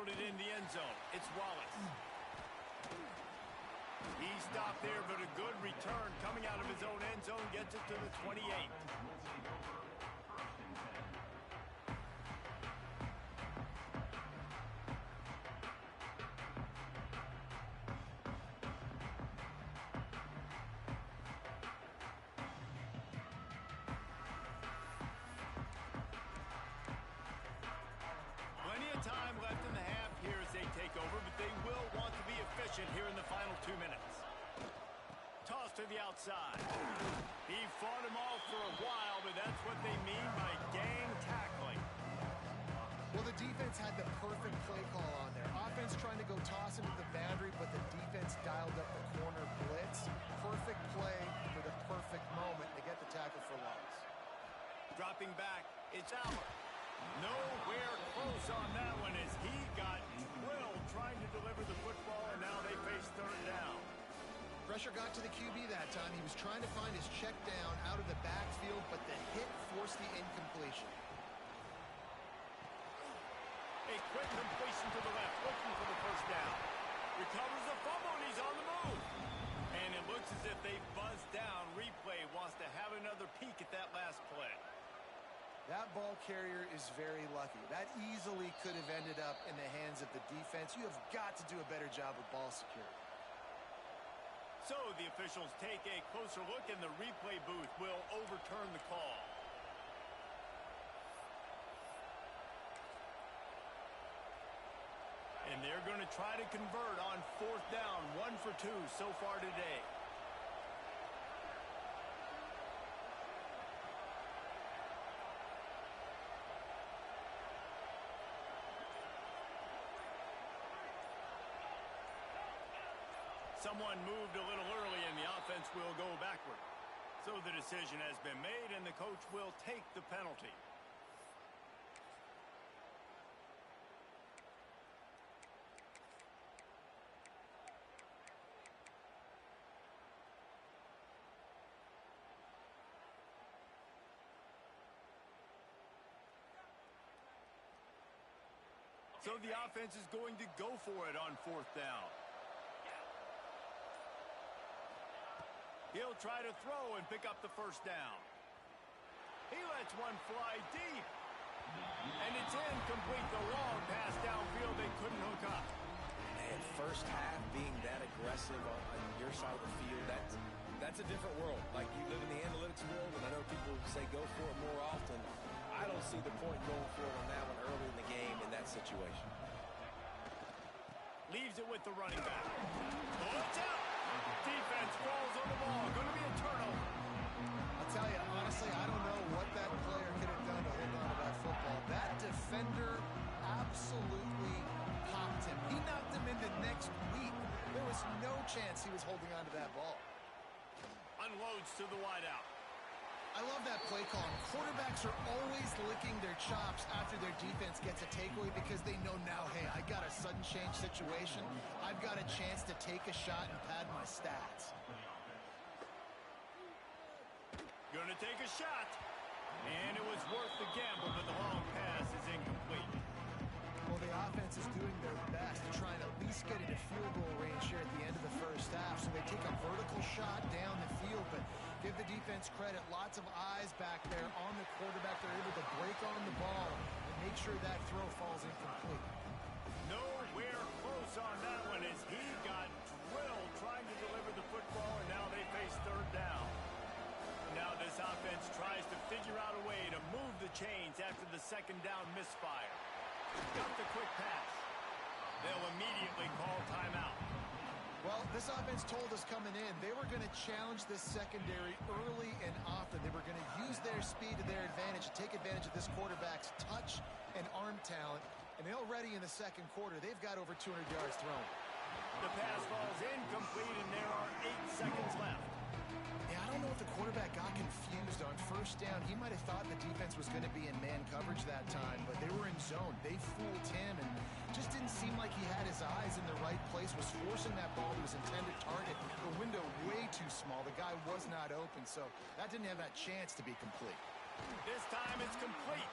fielded in the end zone. It's Wallace. He stopped there, but a good return coming out of his own end zone gets it to the 28. Time left in the half here as they take over, but they will want to be efficient here in the final 2 minutes. Toss to the outside. He fought him off for a while, but that's what they mean by gang tackling. Well, the defense had the perfect play call on there. Offense trying to go toss into the boundary, but the defense dialed up the corner blitz. Perfect play for the perfect moment to get the tackle for loss. Dropping back, it's Allen. Nowhere close on that one as he got drilled trying to deliver the football, and now they face third down. Pressure got to the QB that time. He was trying to find his check down out of the backfield, but the hit forced the incompletion. A quick completion to the left, looking for the first down. Recovers the fumble, and he's on the move. And it looks as if they buzzed down. Replay wants to have another peek at that last play. That ball carrier is very lucky. That easily could have ended up in the hands of the defense. You have got to do a better job with ball security. So the officials take a closer look, and the replay booth will overturn the call. And they're going to try to convert on fourth down, 1 for 2 so far today. Someone moved a little early, and the offense will go backward. So the decision has been made, and the coach will take the penalty. So the offense is going to go for it on fourth down. He'll try to throw and pick up the first down. He lets one fly deep. And it's incomplete. The long pass downfield, they couldn't hook up. And first half being that aggressive on your side of the field, that's a different world. Like, you live in the analytics world, and I know people say go for it more often. I don't see the point going for it on that one early in the game in that situation. Leaves it with the running back. Watch out! Defense falls on the ball. Going to be a turnover. I'll tell you, honestly, I don't know what that player could have done to hold on to that football. That defender absolutely popped him. He knocked him in the next week. There was no chance he was holding on to that ball. Unloads to the wideout. I love that play call. Quarterbacks are always licking their chops after their defense gets a takeaway because they know now, hey, I got a sudden change situation. I've got a chance to take a shot and pad my stats. Gonna take a shot. And it was worth the gamble, but the long pass is incomplete. Well, the offense is doing their best to try and at least get into field goal range here at the end of the first half. So they take a vertical shot down the field, but give the defense credit. Lots of eyes back there on the quarterback. They're able to break on the ball and make sure that throw falls incomplete. Nowhere close on that one as he got drilled trying to deliver the football, and now they face third down. Now this offense tries to figure out a way to move the chains after the second down misfire. Got the quick pass. They'll immediately call timeout. Well, this offense told us coming in they were going to challenge this secondary early and often. They were going to use their speed to their advantage, take advantage of this quarterback's touch and arm talent. And already in the second quarter, they've got over 200 yards thrown. The pass falls incomplete, and there are 8 seconds left. Yeah, I don't know if the quarterback got confused on first down. He might have thought the defense was going to be in man coverage that time, but they were in zone. They fooled him and just didn't seem like he had his eyes in the right place, was forcing that ball to his intended target. The window way too small. The guy was not open, so that didn't have that chance to be complete. This time it's complete.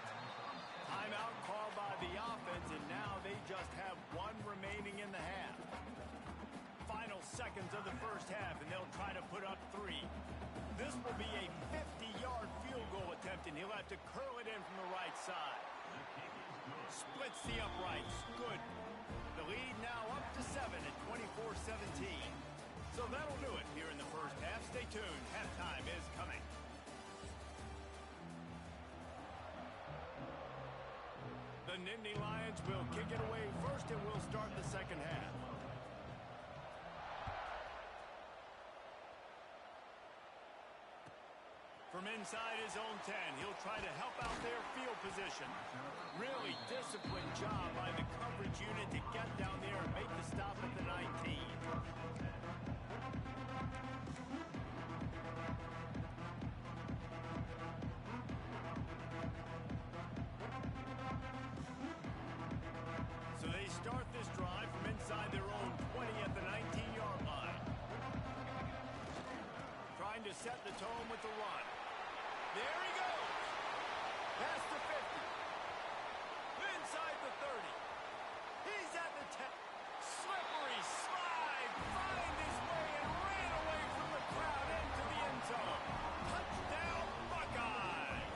Timeout called by the offense, and now they just have one remaining in the half. Final seconds of the first half, and they'll try to put up 3. This will be a 50-yard field goal attempt, and he'll have to curl it in from the right side. Splits the uprights. Good. The lead now up to 7 at 24-17. So that'll do it here in the first half. Stay tuned. Halftime is coming. The Nittany Lions will kick it away first, and we'll start the second half. From inside his own 10, he'll try to help out their field position. Really disciplined job by the coverage unit to get down there and make the stop at the 19. So they start this drive from inside their own 20 at the 19-yard line. Trying to set the tone with the run. There he goes. Past the 50. Inside the 30. He's at the 10. Slippery slide. Find his way and ran away from the crowd into the end zone. Touchdown, Buckeyes.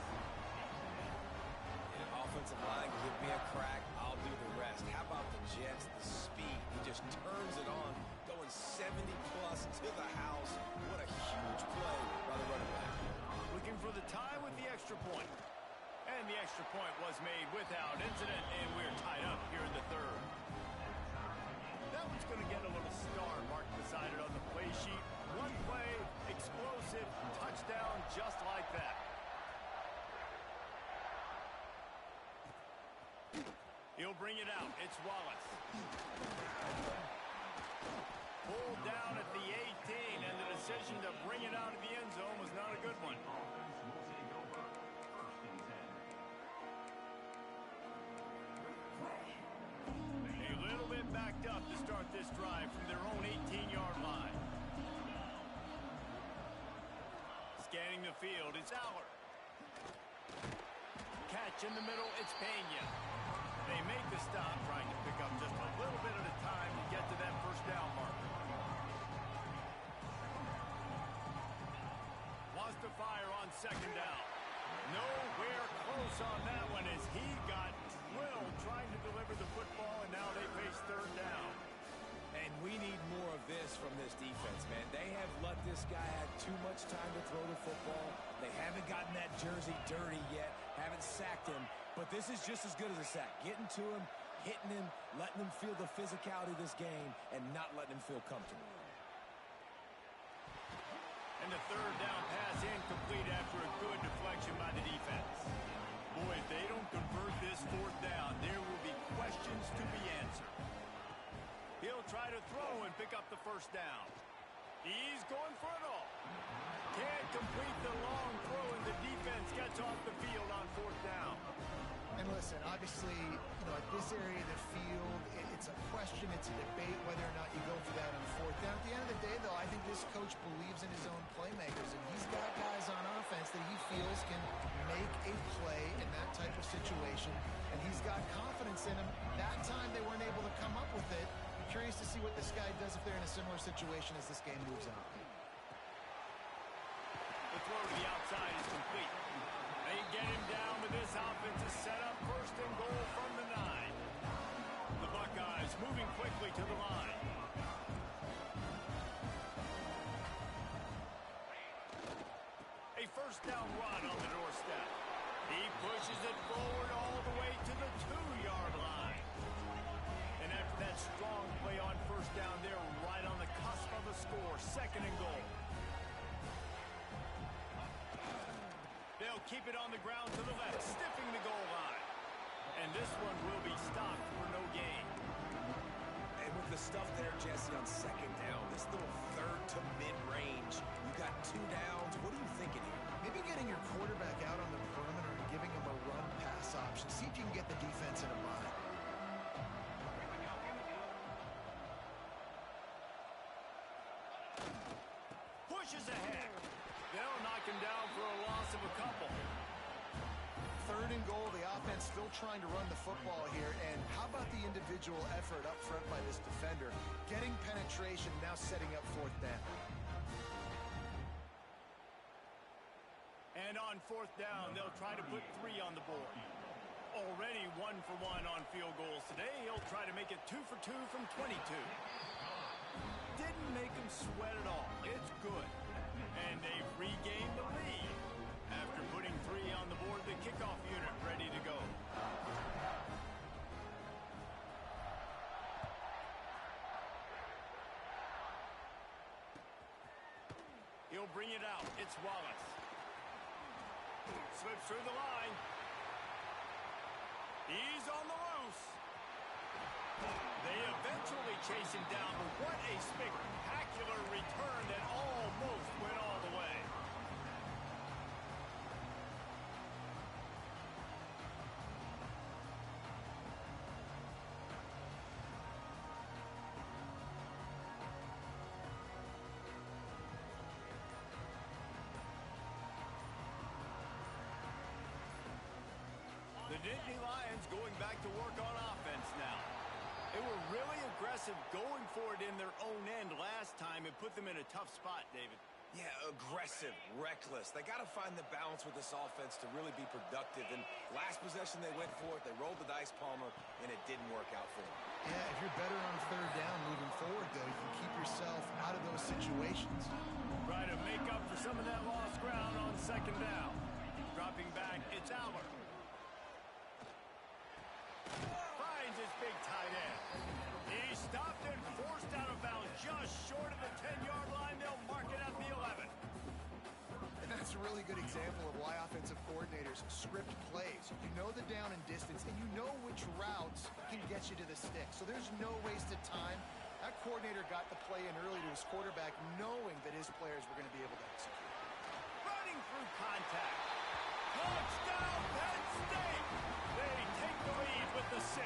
Yeah, offensive line, give me a crack. I'll do the rest. How about the Jets? The speed. He just turns it on, going 70-plus to the house. What a huge play by the running back. Looking for the tie with the extra point. And the extra point was made without incident, and we're tied up here in the third. That one's going to get a little star marked beside it on the play sheet. One play, explosive, touchdown just like that. He'll bring it out. It's Wallace. Pulled down at the 18, and the decision to bring it out of the end zone was not a good one. A little bit backed up to start this drive from their own 18-yard line. Scanning the field, it's Aller. Catch in the middle, it's Pena. They make the stop, trying to pick up just a little bit at a time to get to that first down marker. Wants to fire on second down. Nowhere close on that one as he got drilled trying to deliver the football, and now they face third down. And we need more of this from this defense, man. They have let this guy have too much time to throw the football. They haven't gotten that jersey dirty yet, haven't sacked him. But this is just as good as a sack. Getting to him, hitting him, letting him feel the physicality of this game, and not letting him feel comfortable. And the third down pass incomplete after a good deflection by the defense. Boy, if they don't convert this fourth down, there will be questions to be answered. He'll try to throw and pick up the first down. He's going for it all. Can't complete the long throw, and the defense gets off the field on fourth down. And listen, obviously, at this area of the field, it's a question, it's a debate whether or not you go for that on fourth down. At the end of the day, though, I think this coach believes in his own playmakers, and he's got guys on offense that he feels can make a play in that type of situation, and he's got confidence in them. That time they weren't able to come up with it. I'm curious to see what this guy does if they're in a similar situation as this game moves on. The throw to the outside is complete. They get him down, but this offense is set up first and goal from the 9. The Buckeyes moving quickly to the line. A first down run on the doorstep. He pushes it forward all the way to the 2-yard line. And after that strong play on first down, they're right on the cusp of a score. Second and goal. They'll keep it on the ground to the left, stiffing the goal line. And this one will be stopped for no gain. And with the stuff there, Jesse, on second down, this little third to mid-range, you got 2 downs. What are you thinking here? Maybe getting your quarterback out on the perimeter and giving him a run-pass option. See if you can get the defense in a bind. Pushes ahead. They'll knock him down for a loss of a couple. 3rd and goal, the offense still trying to run the football here. And how about the individual effort up front by this defender? Getting penetration, now setting up 4th down. And on 4th down, they'll try to put 3 on the board. Already 1 for 1 on field goals today. He'll try to make it 2 for 2 from 22. Didn't make him sweat at all. It's good. And they've regained the lead. After putting 3 on the board, the kickoff unit ready to go. He'll bring it out. It's Wallace. Slips through the line. He's on the loose. They eventually chase him down, but what a spectacular return that almost went all the way. The Nittany Lions going back to work on offense now. They were really aggressive going for it in their own end last time. It put them in a tough spot, David. Yeah, aggressive, reckless. They got to find the balance with this offense to really be productive. And last possession they went for it. They rolled the dice, Palmer, and it didn't work out for them. Yeah, if you're better on 3rd down moving forward, though, you can keep yourself out of those situations. Try to make up for some of that lost ground on 2nd down. Dropping back, it's Aller. Finds his big tight end. He stopped and forced out of bounds just short of the 10-yard line. They'll mark it at the 11. And that's a really good example of why offensive coordinators script plays. You know the down and distance, and you know which routes can get you to the stick. So there's no wasted time. That coordinator got the play in early to his quarterback, knowing that his players were going to be able to execute. Running through contact. Touchdown, Penn State! They take the lead with the 6.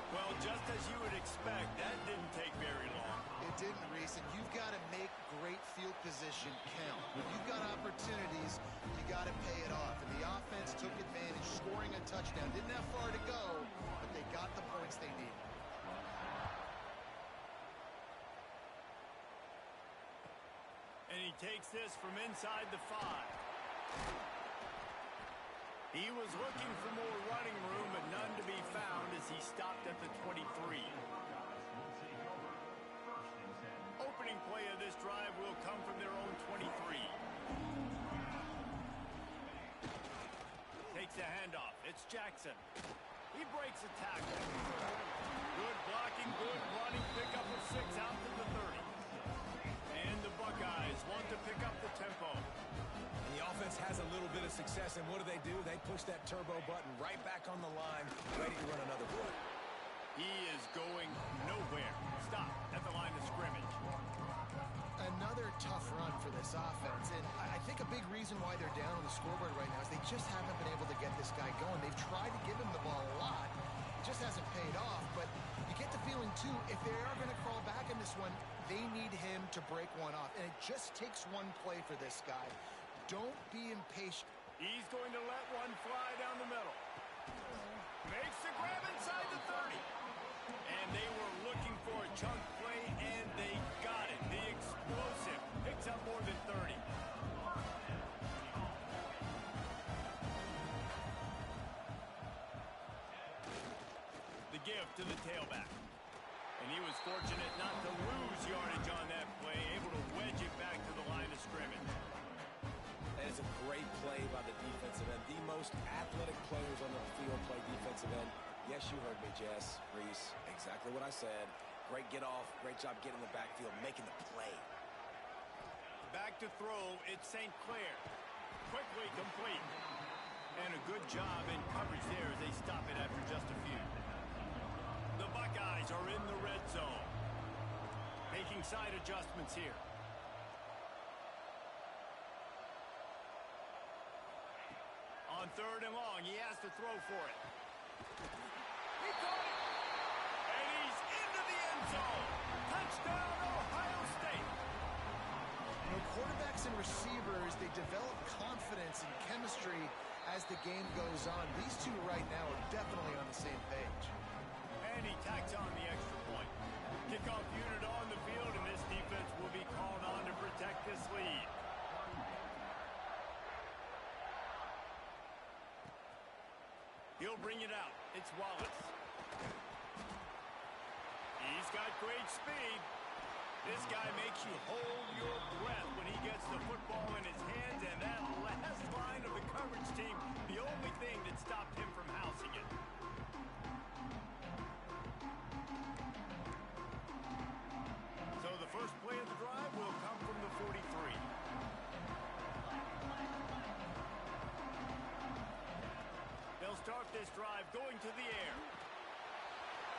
Well, just as you would expect, that didn't take very long. It didn't, Reese, and you've got to make great field position count. When you've got opportunities, you got to pay it off. And the offense took advantage, scoring a touchdown. Didn't have far to go, but they got the points they needed. And he takes this from inside the 5. He was looking for more running room, but none to be found as he stopped at the 23. Opening play of this drive will come from their own 23. Takes the handoff. It's Jackson. He breaks a tackle. Good blocking, good running, pickup of 6 out to the 30. And the Buckeyes want to pick up the tempo. The offense has a little bit of success, and what do? They push that turbo button right back on the line, ready to run another play. He is going nowhere. Stop at the line of scrimmage. Another tough run for this offense, and I think a big reason why they're down on the scoreboard right now is they just haven't been able to get this guy going. They've tried to give him the ball a lot. It just hasn't paid off, but you get the feeling, too, if they are going to crawl back in this one, they need him to break one off, and it just takes one play for this guy. Don't be impatient. He's going to let one fly down the middle. Makes the grab inside the 30. And they were looking for a chunk play, and they got it. The explosive picks up more than 30. The give to the tailback. And he was fortunate not to lose yardage on that play, able to wedge it back to the line of scrimmage. That is a great play by the defensive end. The most athletic players on the field play defensive end. Yes, you heard me, Jess, Reese. Exactly what I said. Great get off. Great job getting in the backfield, making the play. Back to throw, it's St. Clair. Quickly complete. And a good job in coverage there as they stop it after just a few. The Buckeyes are in the red zone. Making side adjustments here. On 3rd and long, he has to throw for it. He caught it! And he's into the end zone! Touchdown, Ohio State! No quarterbacks and receivers, they develop confidence and chemistry as the game goes on. These two right now are definitely on the same page. And he tacks on the extra point. Kickoff unit on the field, and this defense will be called on to protect this lead. He'll bring it out. It's Wallace. He's got great speed. This guy makes you hold your breath when he gets the football in his hands, and that last line of the coverage team, the only thing that stopped him from housing it. So the first play of the drive will come from the 43. They'll start this drive going to the air.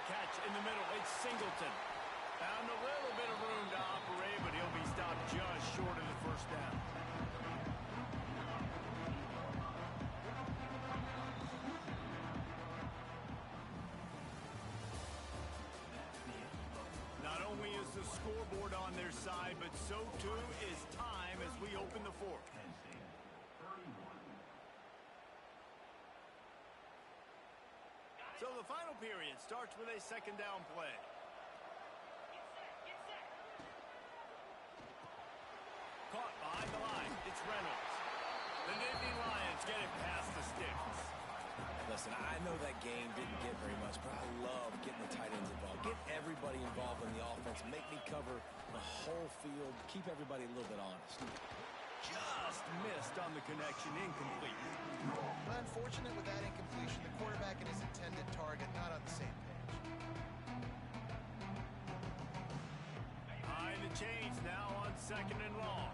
Catch in the middle. It's Singleton. Found a little bit of room to operate, but he'll be stopped just short of the first down. Not only is the scoreboard on their side, but so too is time as we open the fourth. So the final period starts with a second down play. Caught behind the line. It's Reynolds. The Nittany Lions get it past the sticks. Listen, I know that game didn't get very much, but I love getting the tight ends involved. Get everybody involved in the offense. Make me cover the whole field. Keep everybody a little bit honest. Just missed on the connection. Incomplete. Unfortunate with that incompletion. The quarterback and his intended target not on the same page. Behind the chains now on second and long.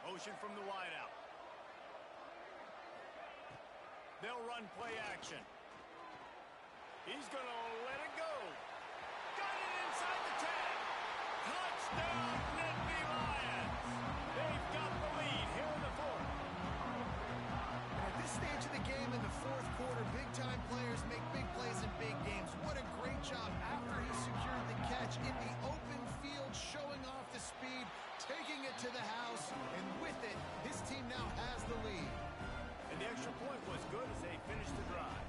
Motion from the wideout. They'll run play action. He's going to let it go. Got it inside the 10. Touchdown, Nittany Lions. They've got the lead here in the fourth. At this stage of the game in the fourth quarter, big-time players make big plays in big games. What a great job after he secured the catch in the open field, showing off the speed, taking it to the house, and with it, his team now has the lead. And the extra point was good as they finished the drive.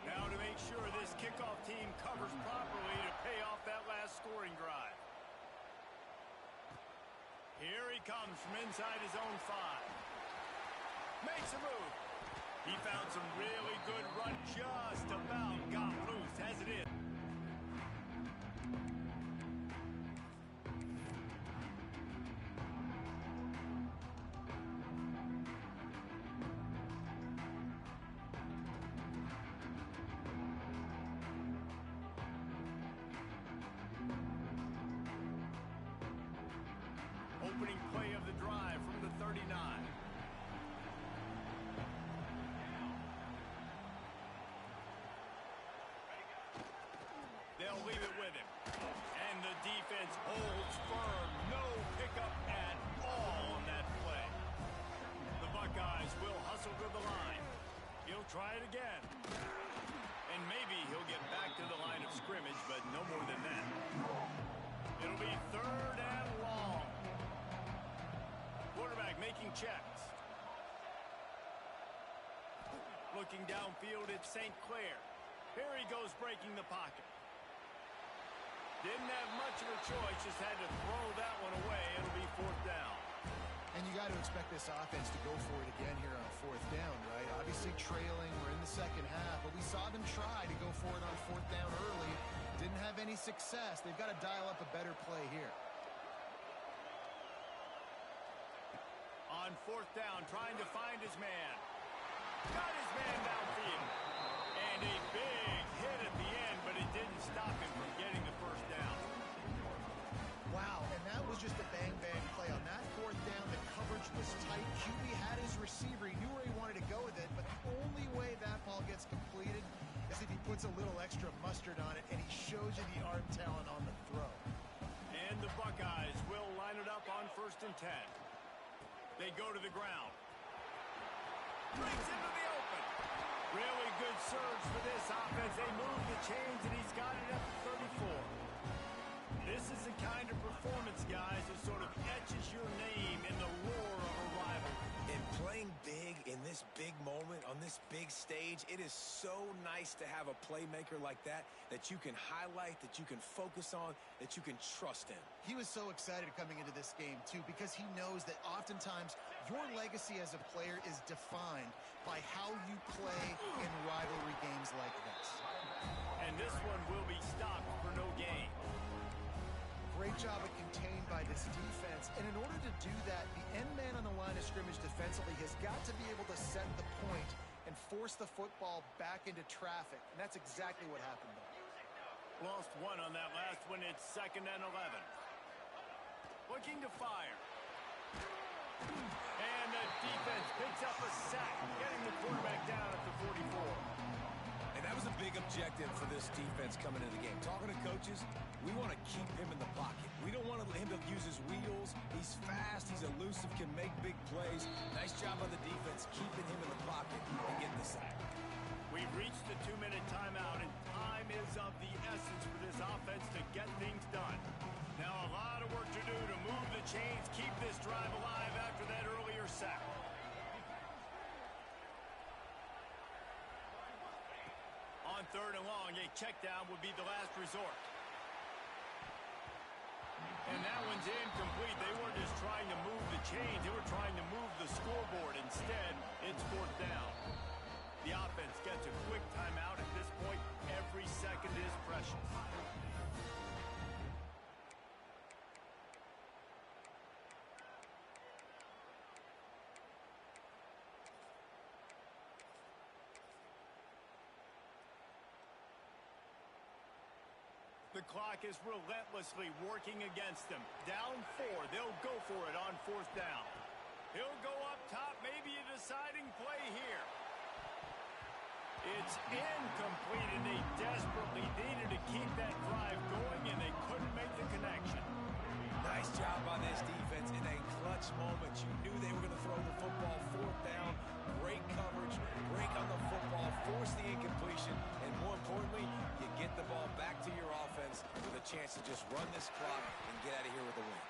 Now to make sure this kickoff team covers properly to pay off that last scoring drive. Here he comes from inside his own 5. Makes a move. He found some really good run. Just about got loose as it is. Opening play of the drive from the 39. They'll leave it with him. And the defense holds firm. No pickup at all on that play. The Buckeyes will hustle to the line. He'll try it again. And maybe he'll get back to the line of scrimmage, but no more than that. It'll be third and long. Quarterback making checks. Looking downfield, it's St. Clair. Here he goes breaking the pocket. Didn't have much of a choice, just had to throw that one away. It'll be fourth down. And you got to expect this offense to go for it again here on fourth down, right? Obviously trailing, we're in the second half, but we saw them try to go for it on fourth down early. Didn't have any success. They've got to dial up a better play here. On fourth down, trying to find his man. Got his man downfield. And a big hit at the end, but it didn't stop him from getting the first down. Wow, and that was just a bang-bang play. On that fourth down, the coverage was tight. QB had his receiver. He knew where he wanted to go with it, but the only way that ball gets completed is if he puts a little extra mustard on it, and he shows you the arm talent on the throw. And the Buckeyes will line it up on 1st and 10. They go to the ground. Brings into the open. Really good surge for this offense. They move the chains, and he's got it up to 34. This is a moment, on this big stage, it is so nice to have a playmaker like that that you can highlight, that you can focus on, that you can trust in. He was so excited coming into this game, too, because he knows that oftentimes your legacy as a player is defined by how you play in rivalry games like this. And this one will be stopped for no gain. Great job of contained by this defense. And in order to do that, the end man on the line of scrimmage defensively has got to be able to set the point and force the football back into traffic. And that's exactly what happened there. Lost one on that last one. It's 2nd and 11. Looking to fire. And the defense picks up a sack, getting the quarterback down at the 44. And that was a big objective for this defense coming into the game. Talking to coaches, we want to keep him in the pocket. We don't want him to use his wheels. He's fast, he's elusive, can make big plays. Nice job on the defense keeping him in the pocket and getting the sack. We've reached the 2-minute timeout, and time is of the essence for this offense to get things done. Now a lot of work to do to move the chains, keep this drive alive after that earlier sack. On 3rd and long, a check down would be the last resort. And that one's incomplete. They weren't just trying to move the chains. They were trying to move the scoreboard. Instead, it's 4th down. The offense gets a quick timeout. At this point, every second is precious. The clock is relentlessly working against them. Down 4. They'll go for it on 4th down. He'll go up top. Maybe a deciding play here. It's incomplete, and they desperately needed to keep that drive going, and they couldn't make the connection. Nice job by this defense in a clutch moment. You knew they were going to throw the football. 4th down. Great coverage. Break on the football. Force the incompletion. And more importantly, you get the ball back to your offense with a chance to just run this clock and get out of here with a win.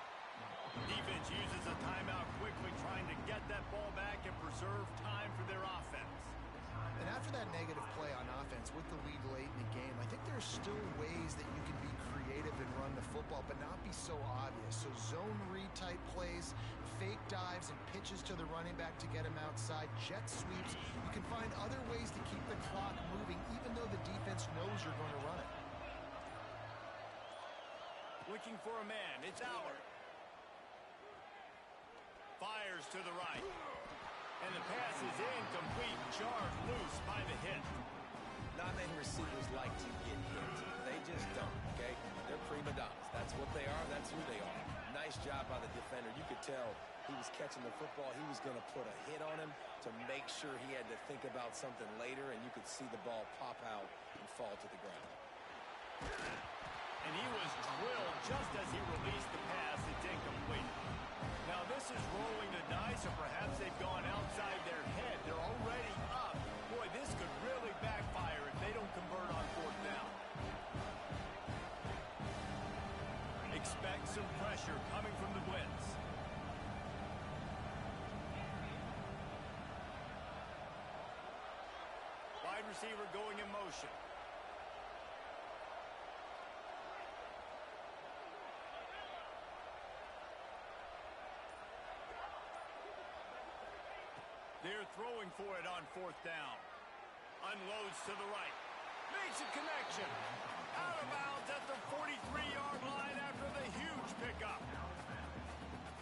Defense uses a timeout quickly, trying to get that ball back and preserve time for their offense. And after that negative play on offense with the lead late in the game, I think there's still ways that you can be creative and run the football, but not be so obvious. So zone read type plays, fake dives and pitches to the running back to get him outside, jet sweeps. You can find other ways to keep the clock moving, even though the defense knows you're going to run it. Looking for a man. It's Howard. Fires to the right. And the pass is incomplete, jarred loose by the hit. Not many receivers like to get hit. They just don't, okay? They're prima donnas. That's what they are. That's who they are. Nice job by the defender. You could tell he was catching the football. He was going to put a hit on him to make sure he had to think about something later, and you could see the ball pop out and fall to the ground. And he was drilled just as he released the pass. It's incomplete. Now this is rolling the dice, or perhaps they've gone outside their head. They're already up. Boy, this could really backfire if they don't convert on 4th down. Expect some pressure coming from the blitz. Wide receiver going in motion. They're throwing for it on 4th down. Unloads to the right. Makes a connection. Out of bounds at the 43-yard line after the huge pickup.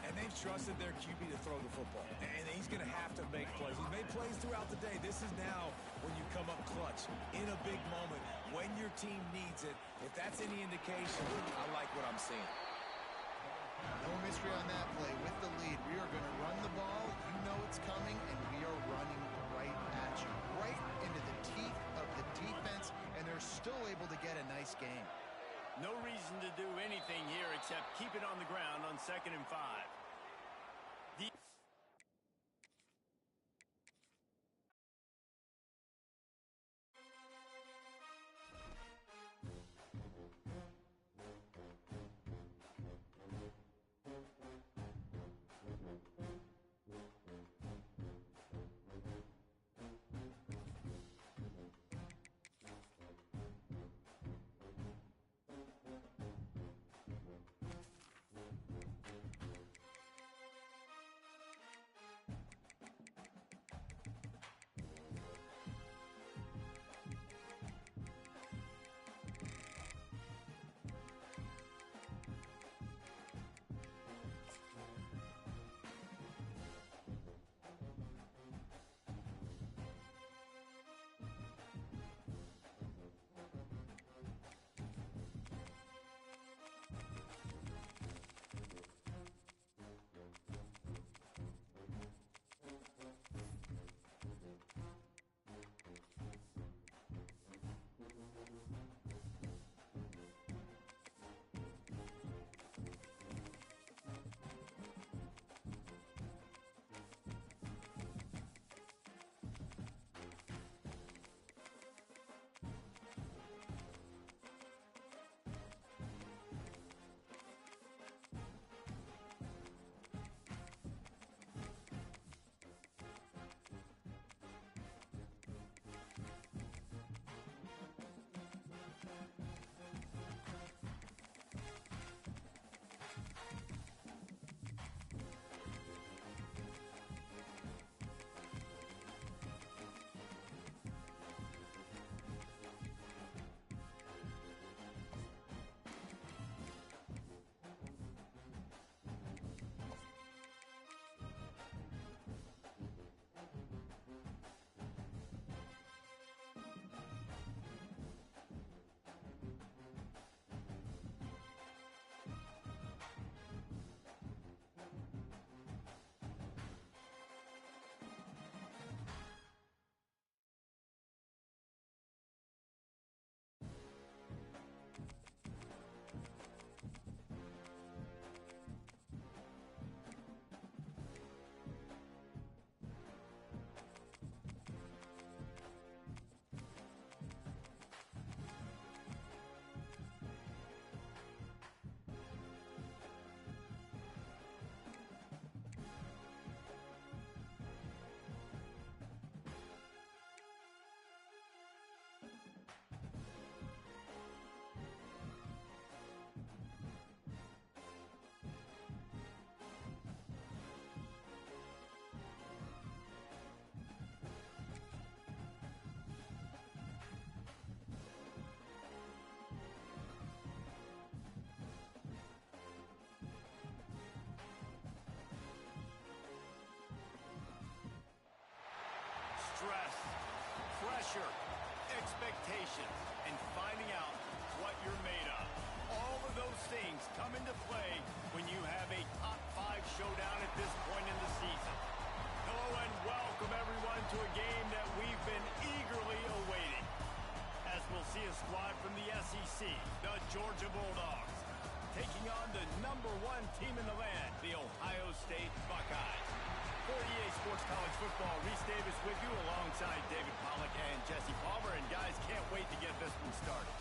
And they've trusted their QB to throw the football. And he's going to have to make plays. He's made plays throughout the day. This is now when you come up clutch in a big moment when your team needs it. If that's any indication, I like what I'm seeing. No mystery on that play. With the lead, we are going to run the ball. You know it's coming, and we are running right at you. Right into the teeth of the defense, and they're still able to get a nice game. No reason to do anything here except keep it on the ground on 2nd and 5. stress, pressure, expectations, and finding out what you're made of. All of those things come into play when you have a top 5 showdown at this point in the season. Hello and welcome everyone to a game that we've been eagerly awaiting, as we'll see a squad from the SEC, the Georgia Bulldogs, taking on the #1 team in the land, the Ohio State Buckeyes. For EA Sports College Football, Reese Davis with you alongside David Pollack and Jesse Palmer. And guys, can't wait to get this one started.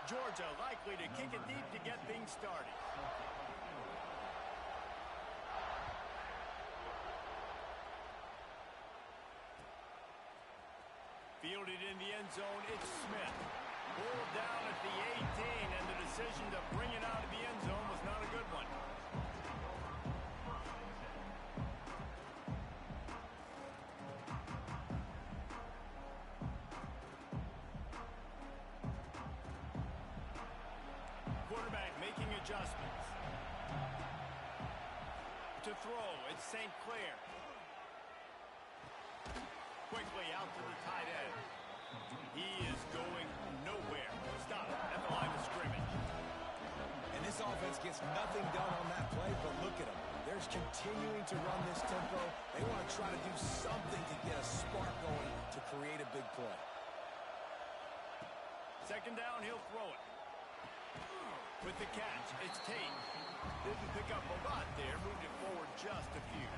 Georgia likely to kick it deep to get things started. Fielded in the end zone, it's Smith. Pulled down at the 18, and the decision to bring it out of the end zone was not a good one. Quarterback making adjustments. To throw, it's St. Clair. Quickly out to the tight end. He is going nowhere. Stop at the line of scrimmage. And this offense gets nothing done on that play, but look at them. They're continuing to run this tempo. They want to try to do something to get a spark going to create a big play. Second down, he'll throw it. With the catch, it's Tate. Didn't pick up a lot there, moved it forward just a few.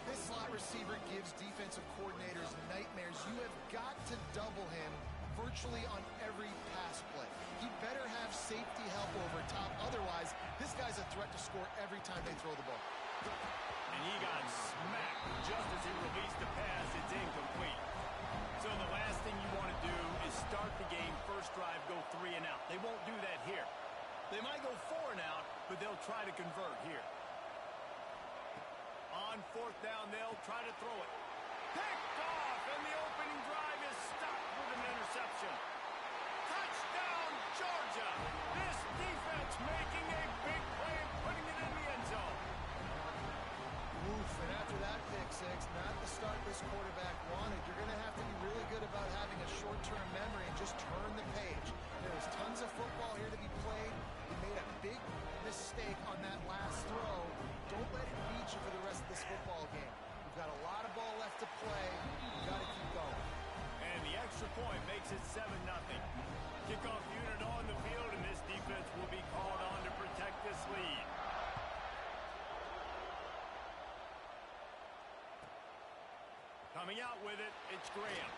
This slot receiver gives defensive coordinators nightmares. You have got to double him virtually on every pass play. He better have safety help over top. Otherwise, this guy's a threat to score every time they throw the ball. And he got smacked just as he released the pass. It's incomplete. So the last thing you want to do is start the game, first drive, go 3 and out. They won't do that here. They might go 4 and out, but they'll try to convert here. On 4th down, they'll try to throw it. Picked off, and the opening drive is stopped with an interception. Touchdown, Georgia! This defense making a big play and putting it in the end zone. Oof, and after that pick six, not the start this quarterback wanted. You're going to have to be really good about having a short-term memory and just turn the page. There's tons of football here to be played. You made a big mistake on that last throw. Don't let it beat you for the rest of this football game. You've got a lot of ball left to play. You've got to keep going. And the extra point makes it 7-0. Kickoff unit on the field, and this defense will be called on to protect this lead. Coming out with it, it's Graham.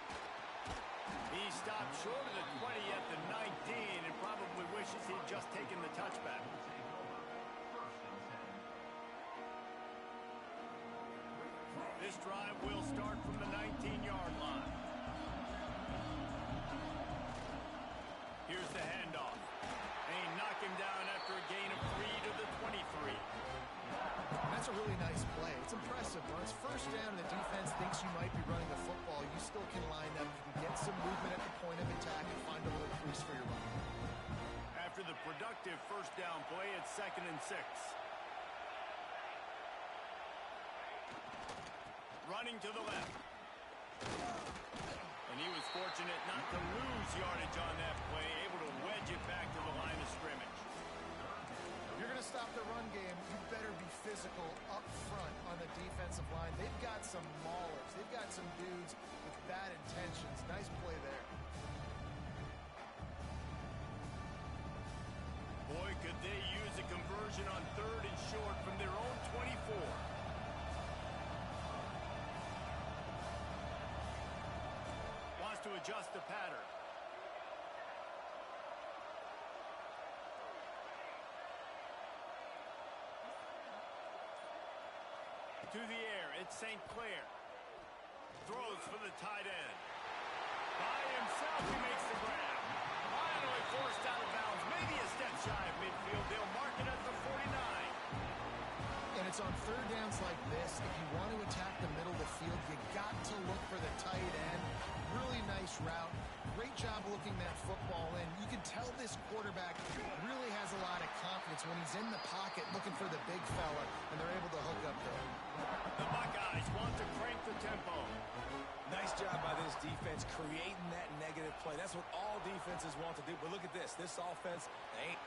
He stopped short of the 20 at the 19 and probably wishes he'd just taken the touchback. This drive will start from the 19-yard line. Here's the handoff. And he knocked him down after a gain of 3 to the 23. That's a really nice play. It's impressive. When it's first down and the defense thinks you might be running the football, you still can line up. You can get some movement at the point of attack and find a little crease for your run. After the productive first down play, it's 2nd and 6. Running to the left. And he was fortunate not to lose yardage on that play, able to wedge it back to the line of scrimmage. If you're going to stop the run game, you better be physical up front on the defensive line. They've got some maulers. They've got some dudes with bad intentions. Nice play there. Boy, could they use a conversion on 3rd and short from their own 24. Wants to adjust the pattern. through the air. It's St. Clair. Throws for the tight end. By himself, he makes the grab. Finally forced out of bounds. Maybe a step shy of midfield. They'll mark it at the 49. And it's on third downs like this. If you want to attack the middle of the field, you got to look for the tight end. Really nice route. Great job looking that football in. You can tell this quarterback really has a lot of confidence when he's in the pocket looking for the big fella, and they're able to hook up there. The Buckeyes want to crank the tempo. Nice job by this defense creating that negative play. That's what all defenses want to do. But look at this. This offense, they ain't.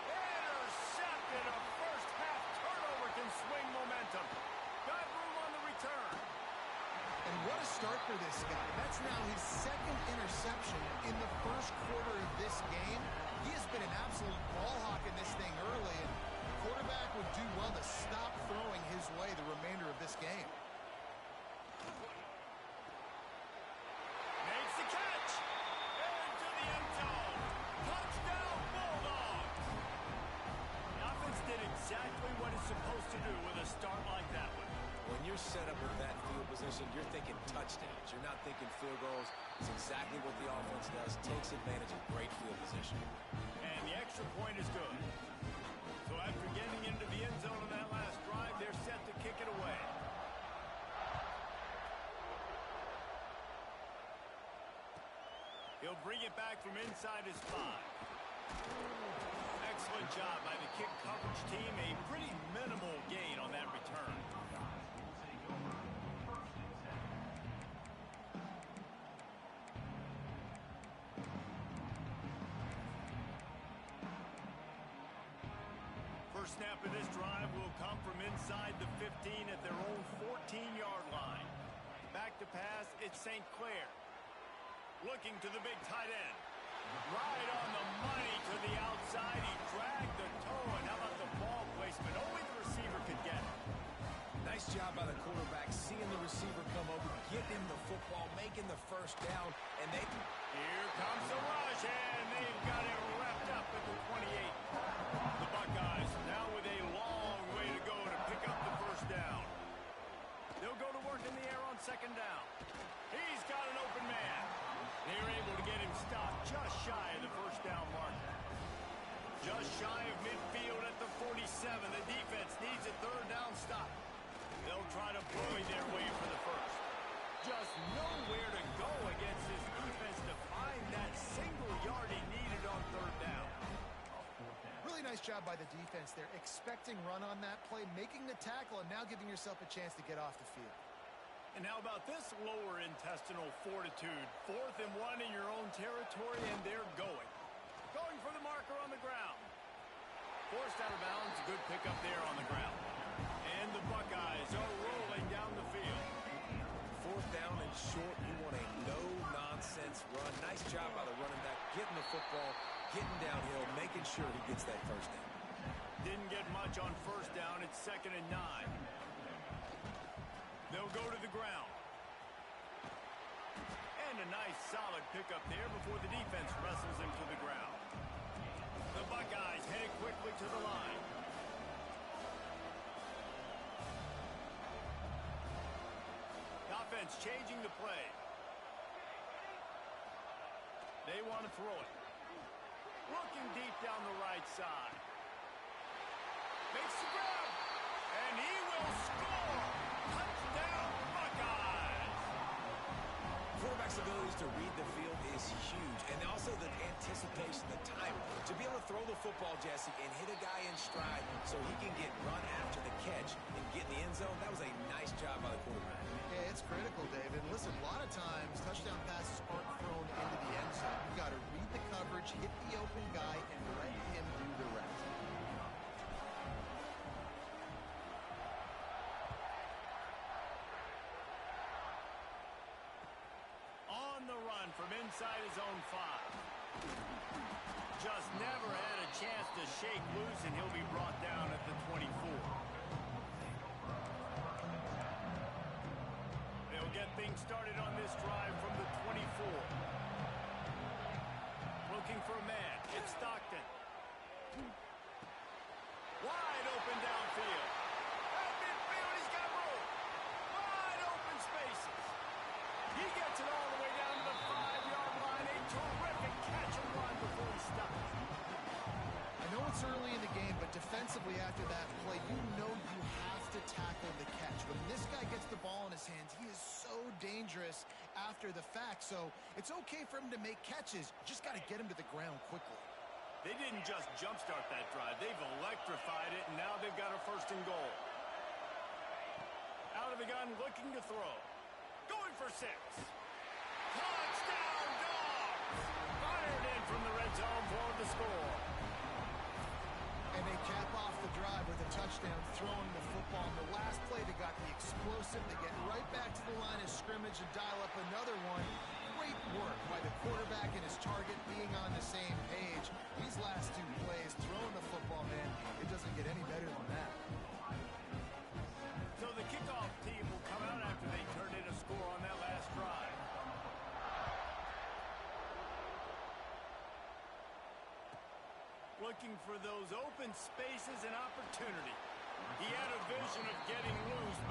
Intercepted. A first half turnover can swing momentum. Got room on the return. And what a start for this guy. That's now his second interception in the first quarter of this game. He has been an absolute ball hawk in this thing early, and the quarterback would do well to stop throwing his way the remainder of this game. Makes the catch. Into the end zone. Touchdown, Bulldogs. The offense did exactly what it's supposed to do with a start like that one. When you're set up with that field position, you're thinking touchdowns. You're not thinking field goals. It's exactly what the offense does. Takes advantage of great field position. And the extra point is good. So after getting into the end zone on that last drive, they're set to kick it away. He'll bring it back from inside his 5. Excellent job by the kick coverage team. A pretty minimal gain on that return. First snap of this drive will come from inside the 15 at their own 14-yard line. Back to pass, it's St. Clair. Looking to the big tight end. Right on the money to the outside. He dragged the toe, and how about the ball placement? Only the receiver could get it. Nice job by the quarterback, seeing the receiver come over, getting him the football, making the first down, and they... Here comes the rush, and they've got it wrapped up at the 28. The Buckeyes now with a long way to go to pick up the first down. They'll go to work in the air on second down. He's got an open man. They're able to get him stopped just shy of the first down mark. Just shy of midfield at the 47. The defense needs a third down stop. They'll try to bully their way for the first. Just nowhere to go against this defense to find that single yard he needed on third down. Really nice job by the defense there, expecting run on that play, making the tackle, and now giving yourself a chance to get off the field. And how about this lower intestinal fortitude? 4th and 1 in your own territory, and they're going. Going for the marker on the ground. Forced out of bounds, a good pickup there on the ground. And the Buckeyes are rolling down the field. 4th down and short, you want a no-nonsense run. Nice job by the running back, getting the football, getting downhill, making sure he gets that first down. Didn't get much on first down. It's 2nd and 9. They'll go to the ground. And a nice solid pickup there before the defense wrestles him to the ground. The Buckeyes headed quickly to the line. The offense changing the play. They want to throw it. Looking deep down the right side. Makes the grab. And he will score. Touchdown, Buckeyes. Quarterback's abilities to read the field is huge. And also the anticipation, the time. To be able to throw the football, Jesse, and hit a guy in stride so he can get run after the catch and get in the end zone, that was a nice job by the quarterback. Yeah, it's critical, David. Listen, a lot of times touchdown passes aren't thrown into the end zone. You've got to read the coverage, hit the open guy, and let him do the rest. On the run from inside his own 5. Just never had a chance to shake loose, and he'll be brought down at the 24. They'll get things started on this drive from the 24. Looking for a man. It's Stockton. Wide open downfield. At midfield, he's got room. this early in the game, but defensively after that play, you know you have to tackle the catch. When this guy gets the ball in his hands, he is so dangerous after the fact. So it's okay for him to make catches. You just got to get him to the ground quickly. They didn't just jumpstart that drive. They've electrified it, and now they've got a 1st and goal. Out of the gun, looking to throw. Going for 6. Touchdown, Dogs! Fired in from the red zone for the score. And they cap off the drive with a touchdown, throwing the football. On the last play, they got the explosive. They get right back to the line of scrimmage and dial up another one. Great work by the quarterback and his target being on the same page. These last 2 plays, throwing the football, man, it doesn't get any better than that. So the kickoff team will come out after they turned in a score on that last drive. Looking for those open spaces and opportunity. He had a vision of getting loose.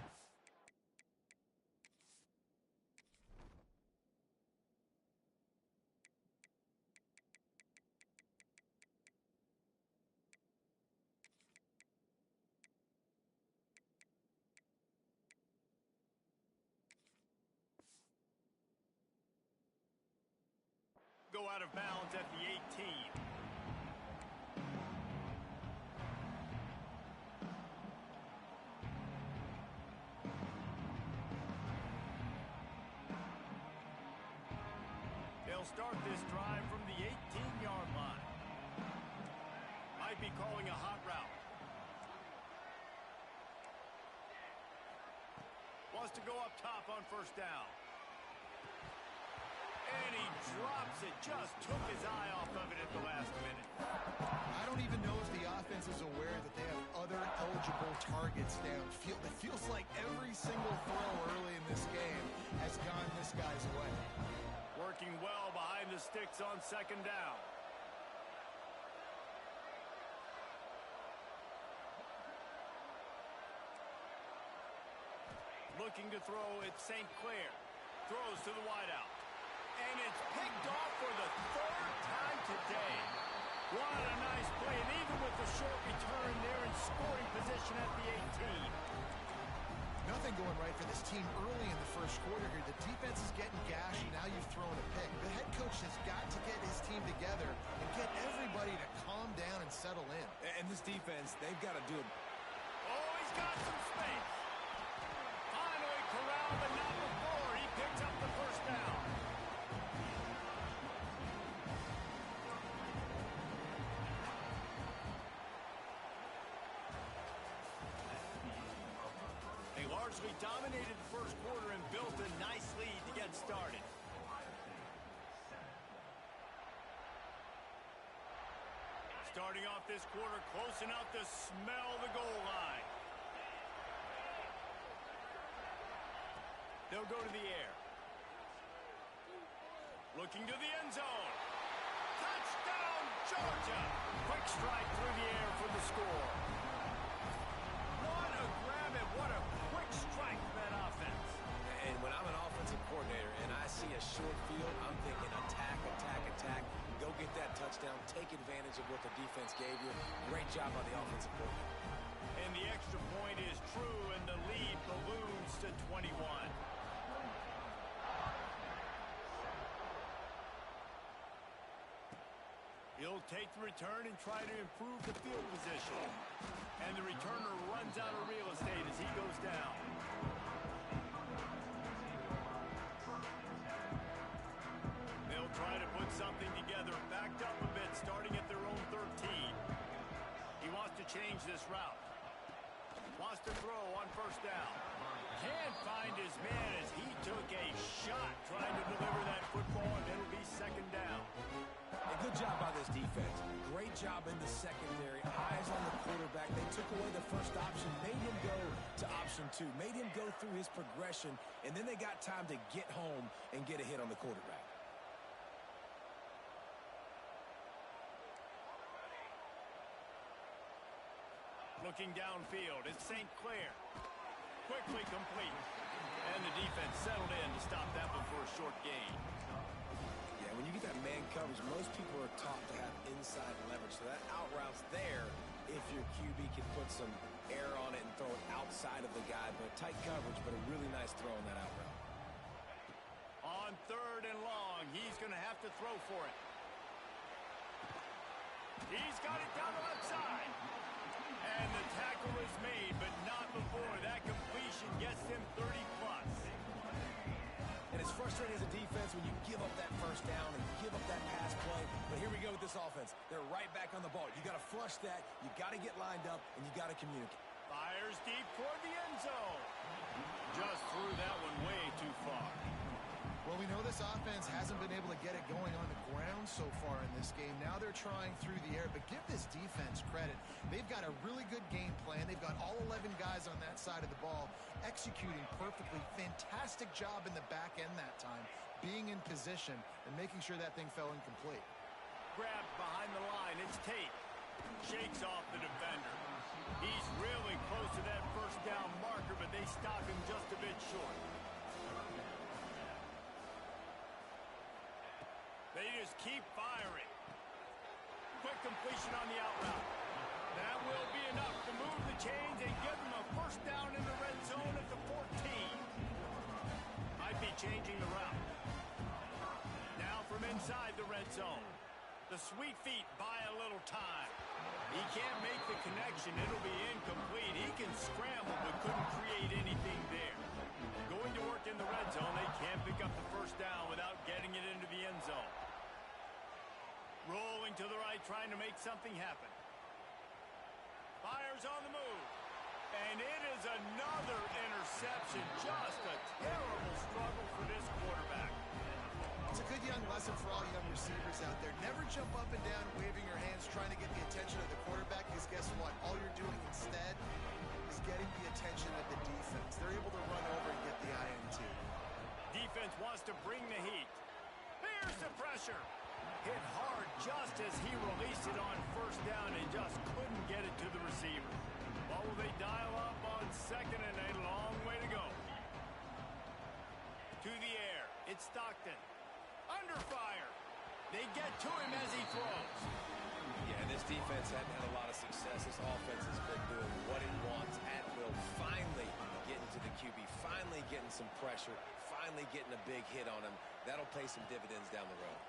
Go out of bounds at the 18. They'll start this drive from the 18-yard line. Might be calling a hot route. Wants to go up top on 1st down. And he drops it. Just took his eye off of it at the last minute. I don't even know if the offense is aware that they have other eligible targets downfield. It feels like every single throw early in this game has gone this guy's way. Working well behind the sticks on 2nd down. Looking to throw at St. Clair. Throws to the wideout. And it's picked off for the 3rd time today. What a nice play. And even with the short return, they're in scoring position at the 18. Nothing going right for this team early in the 1st quarter here. The defense is getting gashed, and now you've thrown a pick. The head coach has got to get his team together and get everybody to calm down and settle in. And this defense, they've got to do it. Oh, he's got some space. Finally corralled, but not before. He picks up the 1st down. They largely dominated the 1st quarter and built a nice lead to get started. Starting off this quarter close enough to smell the goal line. They'll go to the air. Looking to the end zone. Touchdown, Georgia! Quick strike through the air for the score. What a grab and what a quick strike for that offense. And when I'm an offensive coordinator and I see a short field, I'm thinking attack, attack, attack. Go get that touchdown. Take advantage of what the defense gave you. Great job by the offensive coordinator. And the extra point is true, and the lead balloons to 21. He'll take the return and try to improve the field position. And the returner runs out of real estate as he goes down. They'll try to put something together, backed up a bit, starting at their own 13. He wants to change this route. Wants to throw on 1st down. Can't find his man as he took a shot trying to deliver that football, and it'll be 2nd down. A good job by this defense. Great job in the secondary. Eyes on the quarterback. They took away the 1st option, made him go to option 2, made him go through his progression, and then they got time to get home and get a hit on the quarterback. Looking downfield, it's St. Clair. Quickly complete. And the defense settled in to stop that one for a short gain. Yeah, when you get that man coverage coverage, most people are taught to have inside leverage. So that out route's there if your QB can put some air on it and throw it outside of the guy. But tight coverage, but a really nice throw on that out route. On 3rd and long, he's going to have to throw for it. He's got it down the left side. And the tackle is made, but not before that completion gets him 30-plus. And it's frustrating as a defense when you give up that first down and give up that pass play. But here we go with this offense. They're right back on the ball. You got to flush that. You got to get lined up, and you got to communicate. Fires deep toward the end zone. Just threw that one way too far. Well, we know this offense hasn't been able to get it going on the ground so far in this game. Now they're trying through the air, but give this defense credit. They've got a really good game plan. They've got all 11 guys on that side of the ball executing perfectly. Fantastic job in the back end that time, being in position and making sure that thing fell incomplete. Grabbed behind the line. It's Tate. Shakes off the defender. He's really close to that first down marker, but they stop him just a bit short. They just keep firing. Quick completion on the out route. That will be enough to move the chains and give them a first down in the red zone at the 14. Might be changing the route. Now from inside the red zone. The sweet feet buy a little time. He can't make the connection. It'll be incomplete. He can scramble but couldn't create anything there. Going to work in the red zone. They can't pick up the first down without getting it into the end zone. Rolling to the right, trying to make something happen. Fires on the move. And it is another interception. Just a terrible struggle for this quarterback. It's a good young lesson for all young receivers out there. Never jump up and down waving your hands trying to get the attention of the quarterback, because guess what? All you're doing instead is getting the attention of the defense. They're able to run over and get the INT. Defense wants to bring the heat. Here's the pressure. Hit hard just as he released it on first down and just couldn't get it to the receiver. What will they dial up on 2nd and a long way to go? To the air. It's Stockton. Under fire. They get to him as he throws. Yeah, this defense hadn't had a lot of success. This offense has been doing what it wants at will. Finally getting to the QB. Finally getting some pressure. Finally getting a big hit on him. That'll pay some dividends down the road.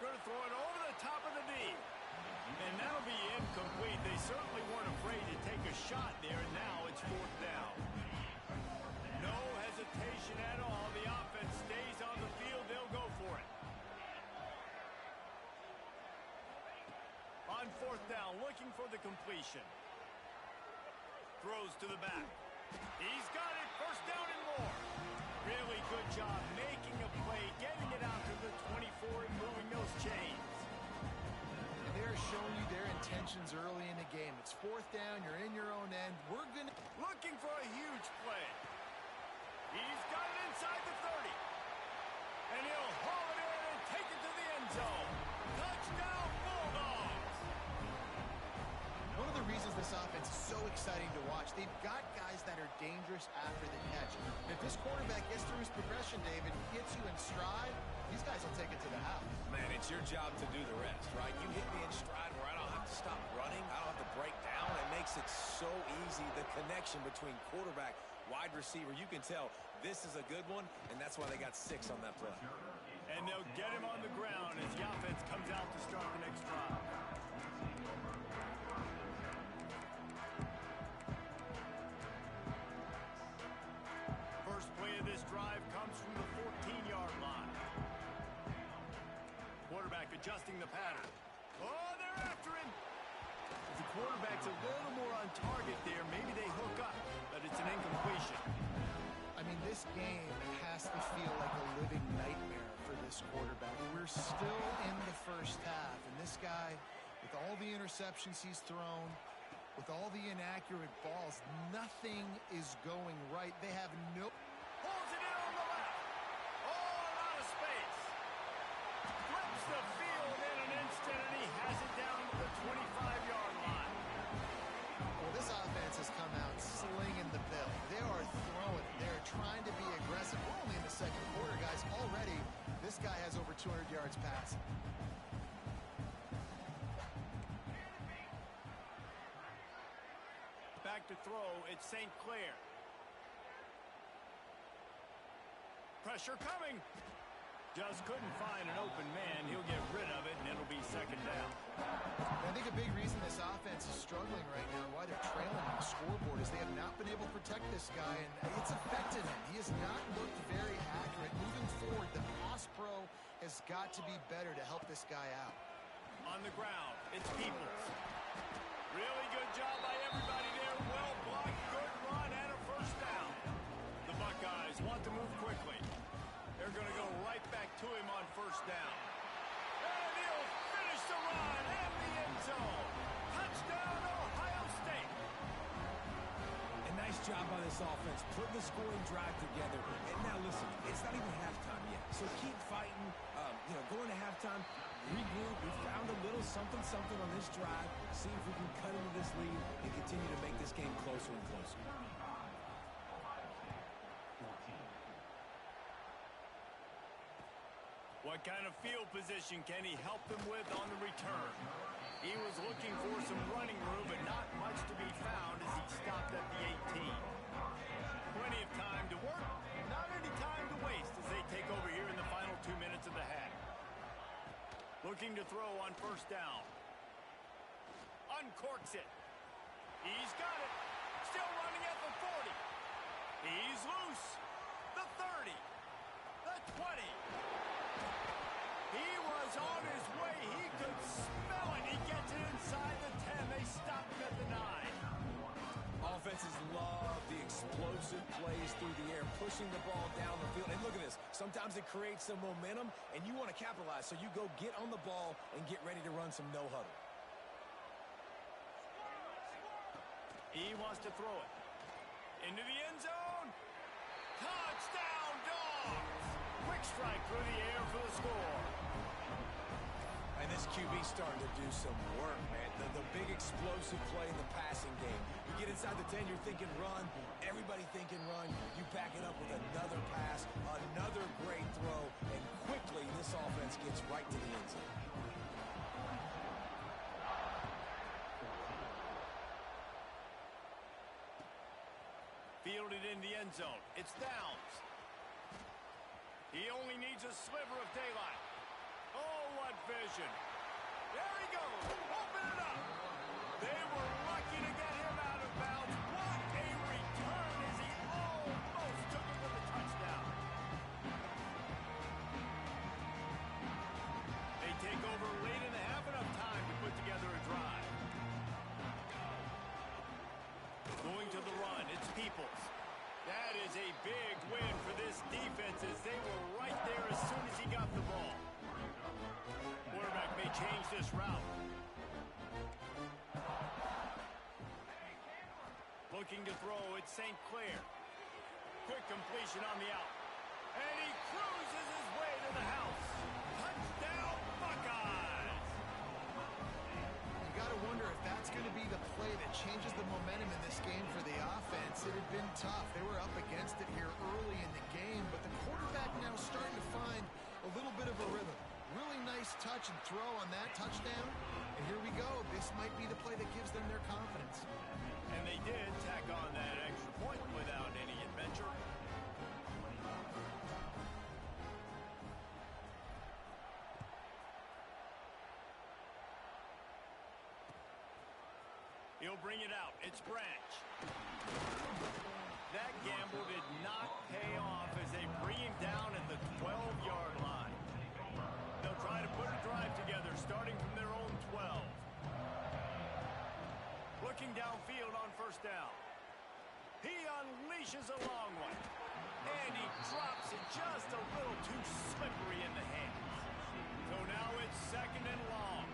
Going to throw it over the top of the knee. And that'll be incomplete. They certainly weren't afraid to take a shot there, and now it's 4th down. No hesitation at all. The offense stays on the field. They'll go for it. On 4th down, looking for the completion. Throws to the back. He's got it. First down and more. Really good job making a play, getting it out to the 24 and moving those chains. And they're showing you their intentions early in the game. It's 4th down. You're in your own end. We're going to... Looking for a huge play. He's got it inside the 30. And he'll haul it in and take it to the end zone. Touchdown, Bulldogs! One of the reasons this offense is so exciting to watch, they've got guys that are dangerous after the catch. And if this quarterback gets through his progression, David, gets you in stride, these guys will take it to the house. Man, it's your job to do the rest, right? You hit me in stride where I don't have to stop running. I don't have to break down. It makes it so easy. The connection between quarterback, wide receiver, you can tell this is a good one, and that's why they got 6 on that play. And they'll get him on the ground as the offense comes out to start the next drive. First play of this drive comes from the 14-yard line. Quarterback adjusting the pattern. Oh, they're after him. If the quarterback's a little more on target there, maybe they hook up, but it's an incompletion. I mean, this game has to feel like a living nightmare for this quarterback. We're still in the first half, and this guy, with all the interceptions he's thrown, with all the inaccurate balls, nothing is going right. They have no... Pulls it in on the left. Oh, a lot of space. Flips the field in an instant, and he has it down to the 25-yard line. Well, this offense has come out slinging the bill. They are throwing it. They're trying to be aggressive. We're only in the second quarter, guys. Already, this guy has over 200 yards passing. Back to throw, it's St. Clair. Pressure coming. Just couldn't find an open man. He'll get rid of it, and it'll be second down. I think a big reason this offense is struggling right now, why they're trailing on the scoreboard, is they have not been able to protect this guy, and it's affected him. He has not looked very accurate. Moving forward, the pass pro has got to be better to help this guy out. On the ground, it's Peoples. Really good job by everybody there. Well blocked, good run, and a first down. The Buckeyes want to move quickly. They're going to go right back to him on first down. And he'll finish the run and the end zone. Touchdown, Ohio State. A nice job by this offense, putting the scoring drive together. And now listen, it's not even halftime yet. So keep fighting, going to halftime, regroup. We found a little something on this drive. See if we can cut into this lead and continue to make this game closer and closer. What kind of field position can he help them with on the return? He was looking for some running room, but not much to be found as he stopped at the 18. Plenty of time to work, not any time to waste as they take over here in the final 2 minutes of the half. Looking to throw on first down. Uncorks it. He's got it. Still running at the 40. He's loose. The 30. The 20. He was on his way. He could smell it. He gets it inside the 10. They stopped him at the 9. Offenses love the explosive plays through the air, pushing the ball down the field. And look at this. Sometimes it creates some momentum, and you want to capitalize. So you go get on the ball and get ready to run some no-huddle. He wants to throw it. Into the end zone. Touchdown, Dogs! Quick strike through the air for the score. And this QB's starting to do some work, man. The big explosive play in the passing game. You get inside the 10, you're thinking run. Everybody thinking run. You back it up with another pass, another great throw, and quickly this offense gets right to the end zone. Fielded in the end zone. It's Downs. He only needs a sliver of daylight. Oh, what vision. There he goes. Open it up. They were lucky to get him out of bounds. What a return as he almost took it for the touchdown. They take over late in the half, enough time to put together a drive. Going to the run, it's Peoples. That is a big win for this defense as they were right there as soon as he got the ball. Quarterback may change this route. Looking to throw, it's St. Clair. Quick completion on the out. And he cruises his way to the house. Touchdown, Buckeyes! You got to wonder if that's going to be the play that changes the momentum in this game for the offense. It had been tough. They were up against it here early in the game, but the quarterback now starting to find a little bit of a rhythm. Really nice touch and throw on that touchdown. And here we go. This might be the play that gives them their confidence. And they did tack on that extra point without any adventure. He'll bring it out. It's Branch. That gamble did not pay off as they bring him down at the 12-yard line. They'll try to put a drive together starting from their own 12. Looking downfield on first down. He unleashes a long one. And he drops it just a little too slippery in the hands. So now it's second and long.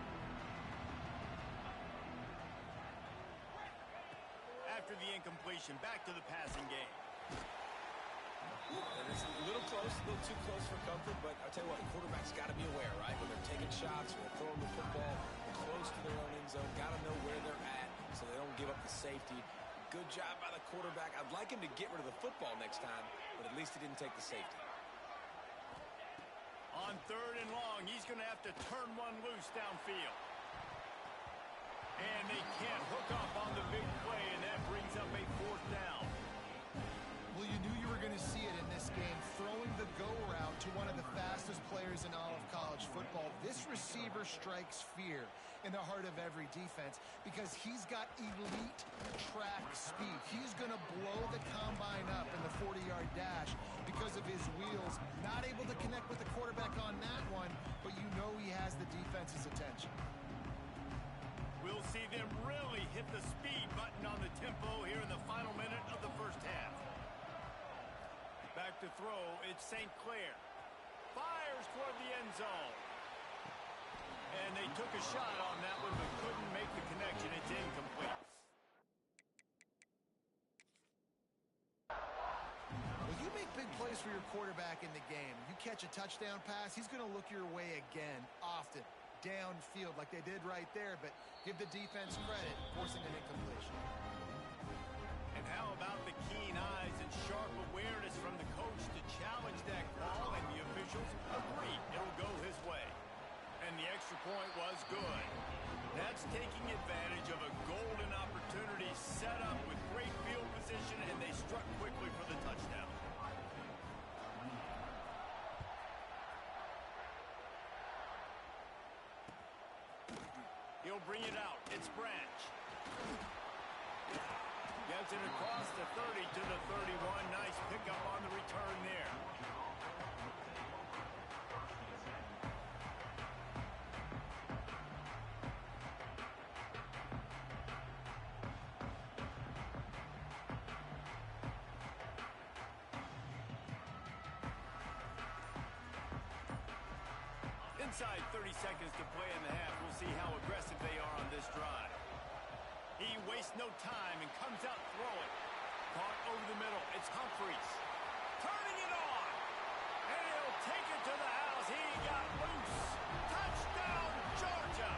After the incompletion, back to the passing game. And it's a little close, a little too close for comfort, but I'll tell you what, the quarterback's got to be aware, right? When they're taking shots, when they're throwing the football close to their own end zone, got to know where they're at so they don't give up the safety. Good job by the quarterback. I'd like him to get rid of the football next time, but at least he didn't take the safety. On 3rd and long, he's going to have to turn one loose downfield. And they can't hook up on the big play, and that brings up a 4th down. Well, you knew you were going to see it in this game, throwing the go route to one of the fastest players in all of college football. This receiver strikes fear in the heart of every defense because he's got elite track speed. He's going to blow the combine up in the 40-yard dash because of his wheels. Not able to connect with the quarterback on that one, but you know he has the defense's attention. We'll see them really hit the speed button on the tempo here in the final minute of the first half. Back to throw, it's St. Clair. Fires toward the end zone. And they took a shot on that one, but couldn't make the connection. It's incomplete. Well, you make big plays for your quarterback in the game. You catch a touchdown pass, he's going to look your way again, often, downfield like they did right there, but give the defense credit, forcing an incompletion. And how about the keen eyes and sharp awareness from the coach to challenge that call, and the officials agree it'll go his way. And the extra point was good. That's taking advantage of a golden opportunity set up with great field position, and they struck quickly for the touchdown. He'll bring it out. It's Branch. Gets it across the 30 to the 31. Nice pickup on the return there. Inside 30 seconds to play in the half. We'll see how aggressive they are on this drive. He wastes no time and comes out throwing. Caught over the middle. It's Humphries. Turning it on. And he'll take it to the house. He got loose. Touchdown, Georgia.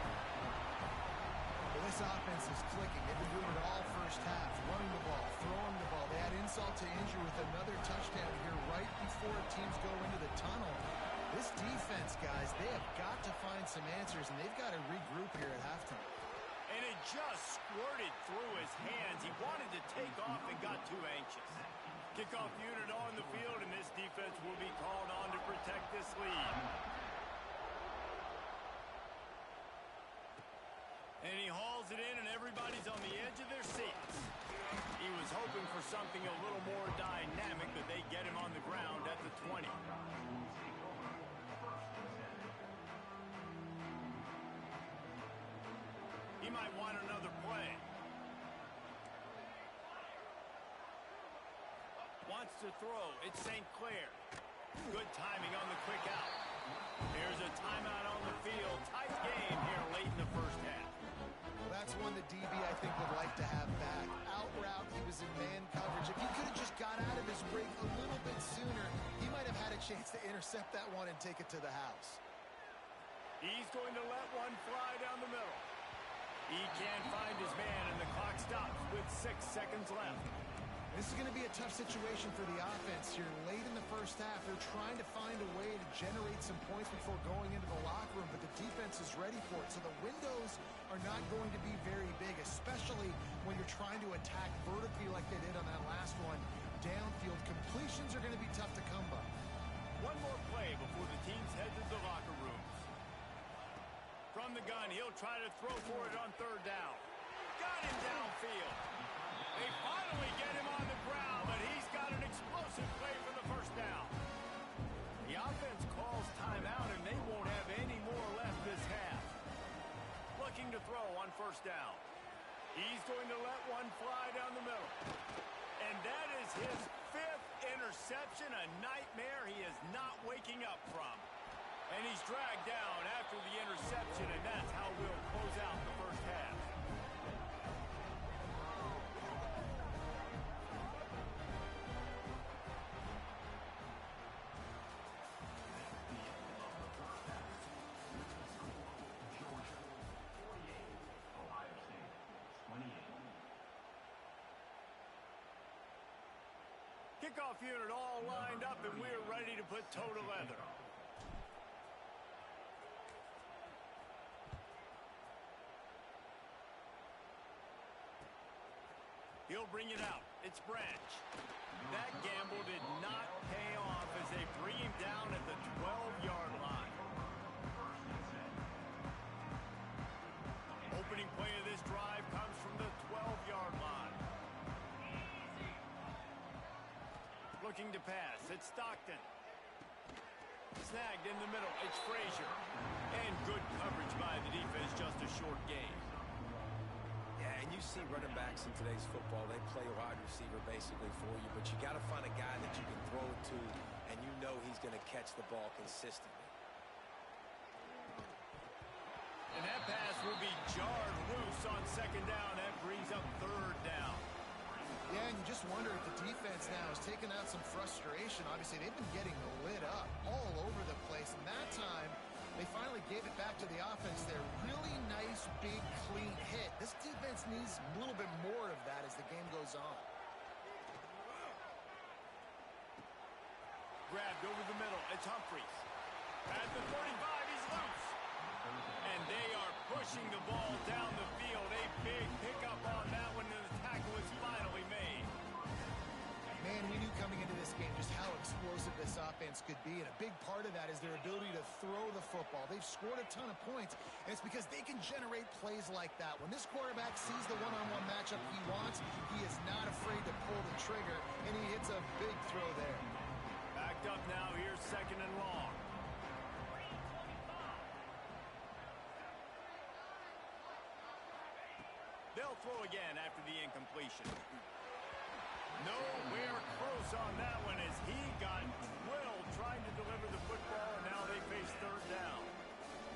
Well, this offense is clicking. They've been doing it all first half. Running the ball, throwing the ball. They add insult to injury with another touchdown here right before teams go into the tunnel. This defense, guys, they have got to find some answers, and they've got to regroup here at halftime. And it just squirted through his hands. He wanted to take off and got too anxious. Kickoff unit on the field, and this defense will be called on to protect this lead. And he hauls it in, and everybody's on the edge of their seats. He was hoping for something a little more dynamic, but they get him on the ground at the 20. He might want another play. Wants to throw. It's St. Clair. Good timing on the quick out. Here's a timeout on the field. Tight game here late in the first half. Well, that's one the DB, I think, would like to have back. Out route, he was in man coverage. If he could have just got out of his rig a little bit sooner, he might have had a chance to intercept that one and take it to the house. He's going to let one fly down the middle. He can't find his man, and the clock stops with 6 seconds left. This is going to be a tough situation for the offense here. Late in the first half, they're trying to find a way to generate some points before going into the locker room, but the defense is ready for it. So the windows are not going to be very big, especially when you're trying to attack vertically like they did on that last one. Downfield completions are going to be tough to come by. One more play before the teams head to the locker rooms. From the gun, he'll try to throw for it on 3rd down. Got him downfield. They finally get him on the ground, but he's got an explosive play for the first down. The offense calls timeout, and they won't have any more left this half. Looking to throw on 1st down. He's going to let one fly down the middle. And that is his 5th interception, a nightmare he is not waking up from. And he's dragged down after the interception, and that's how we'll close out the first half. Kickoff unit all lined up, and we're ready to put toe to leather. He'll bring it out. It's Branch. That gamble did not pay off as they bring him down at the 12-yard line. Opening play of this drive comes from the 12-yard line. Looking to pass. It's Stockton. Snagged in the middle. It's Frazier. And good coverage by the defense. Just a short gain. Yeah, and you see running backs in today's football, they play wide receiver basically for you, but you got to find a guy that you can throw it to, and you know he's going to catch the ball consistently. And that pass will be jarred loose on second down. That brings up third down. Yeah, and you just wonder if the defense now is taking out some frustration. Obviously, they've been getting lit up all over the place, and that time they finally gave it back to the offense there. Really nice, big, clean hit. This defense needs a little bit more of that as the game goes on. Grabbed over the middle. It's Humphries. At the 35, he's loose. And they are pushing the ball down the field. A big pickup on that one, and the tackle is finally made. Man, we knew coming into this game just how explosive this offense could be, and a big part of that is their ability to throw the football. They've scored a ton of points, and it's because they can generate plays like that. When this quarterback sees the one-on-one matchup he wants, he is not afraid to pull the trigger, and he hits a big throw there. Backed up now, here's second and long. They'll throw again after the incompletion. Nowhere close on that one as he got drilled trying to deliver the football, and now they face third down.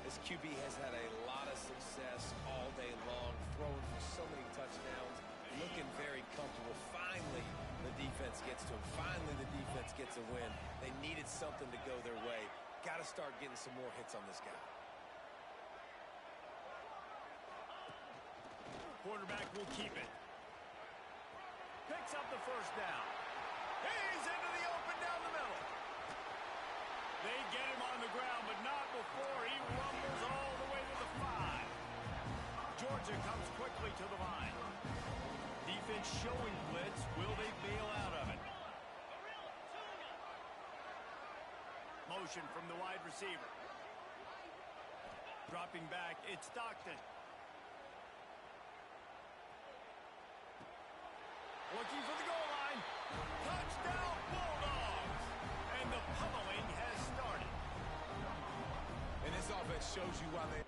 This QB has had a lot of success all day long, throwing for so many touchdowns, looking very comfortable. Finally, the defense gets to him. Finally, the defense gets a win. They needed something to go their way. Got to start getting some more hits on this guy. Quarterback will keep it. Picks up the first down. He's into the open down the middle. They get him on the ground, but not before he rumbles all the way to the 5. Georgia comes quickly to the line. Defense showing blitz. Will they bail out of it? Motion from the wide receiver. Dropping back, it's Stockton. Looking for the goal line. Touchdown, Bulldogs! And the pummeling has started. And this offense shows you why they...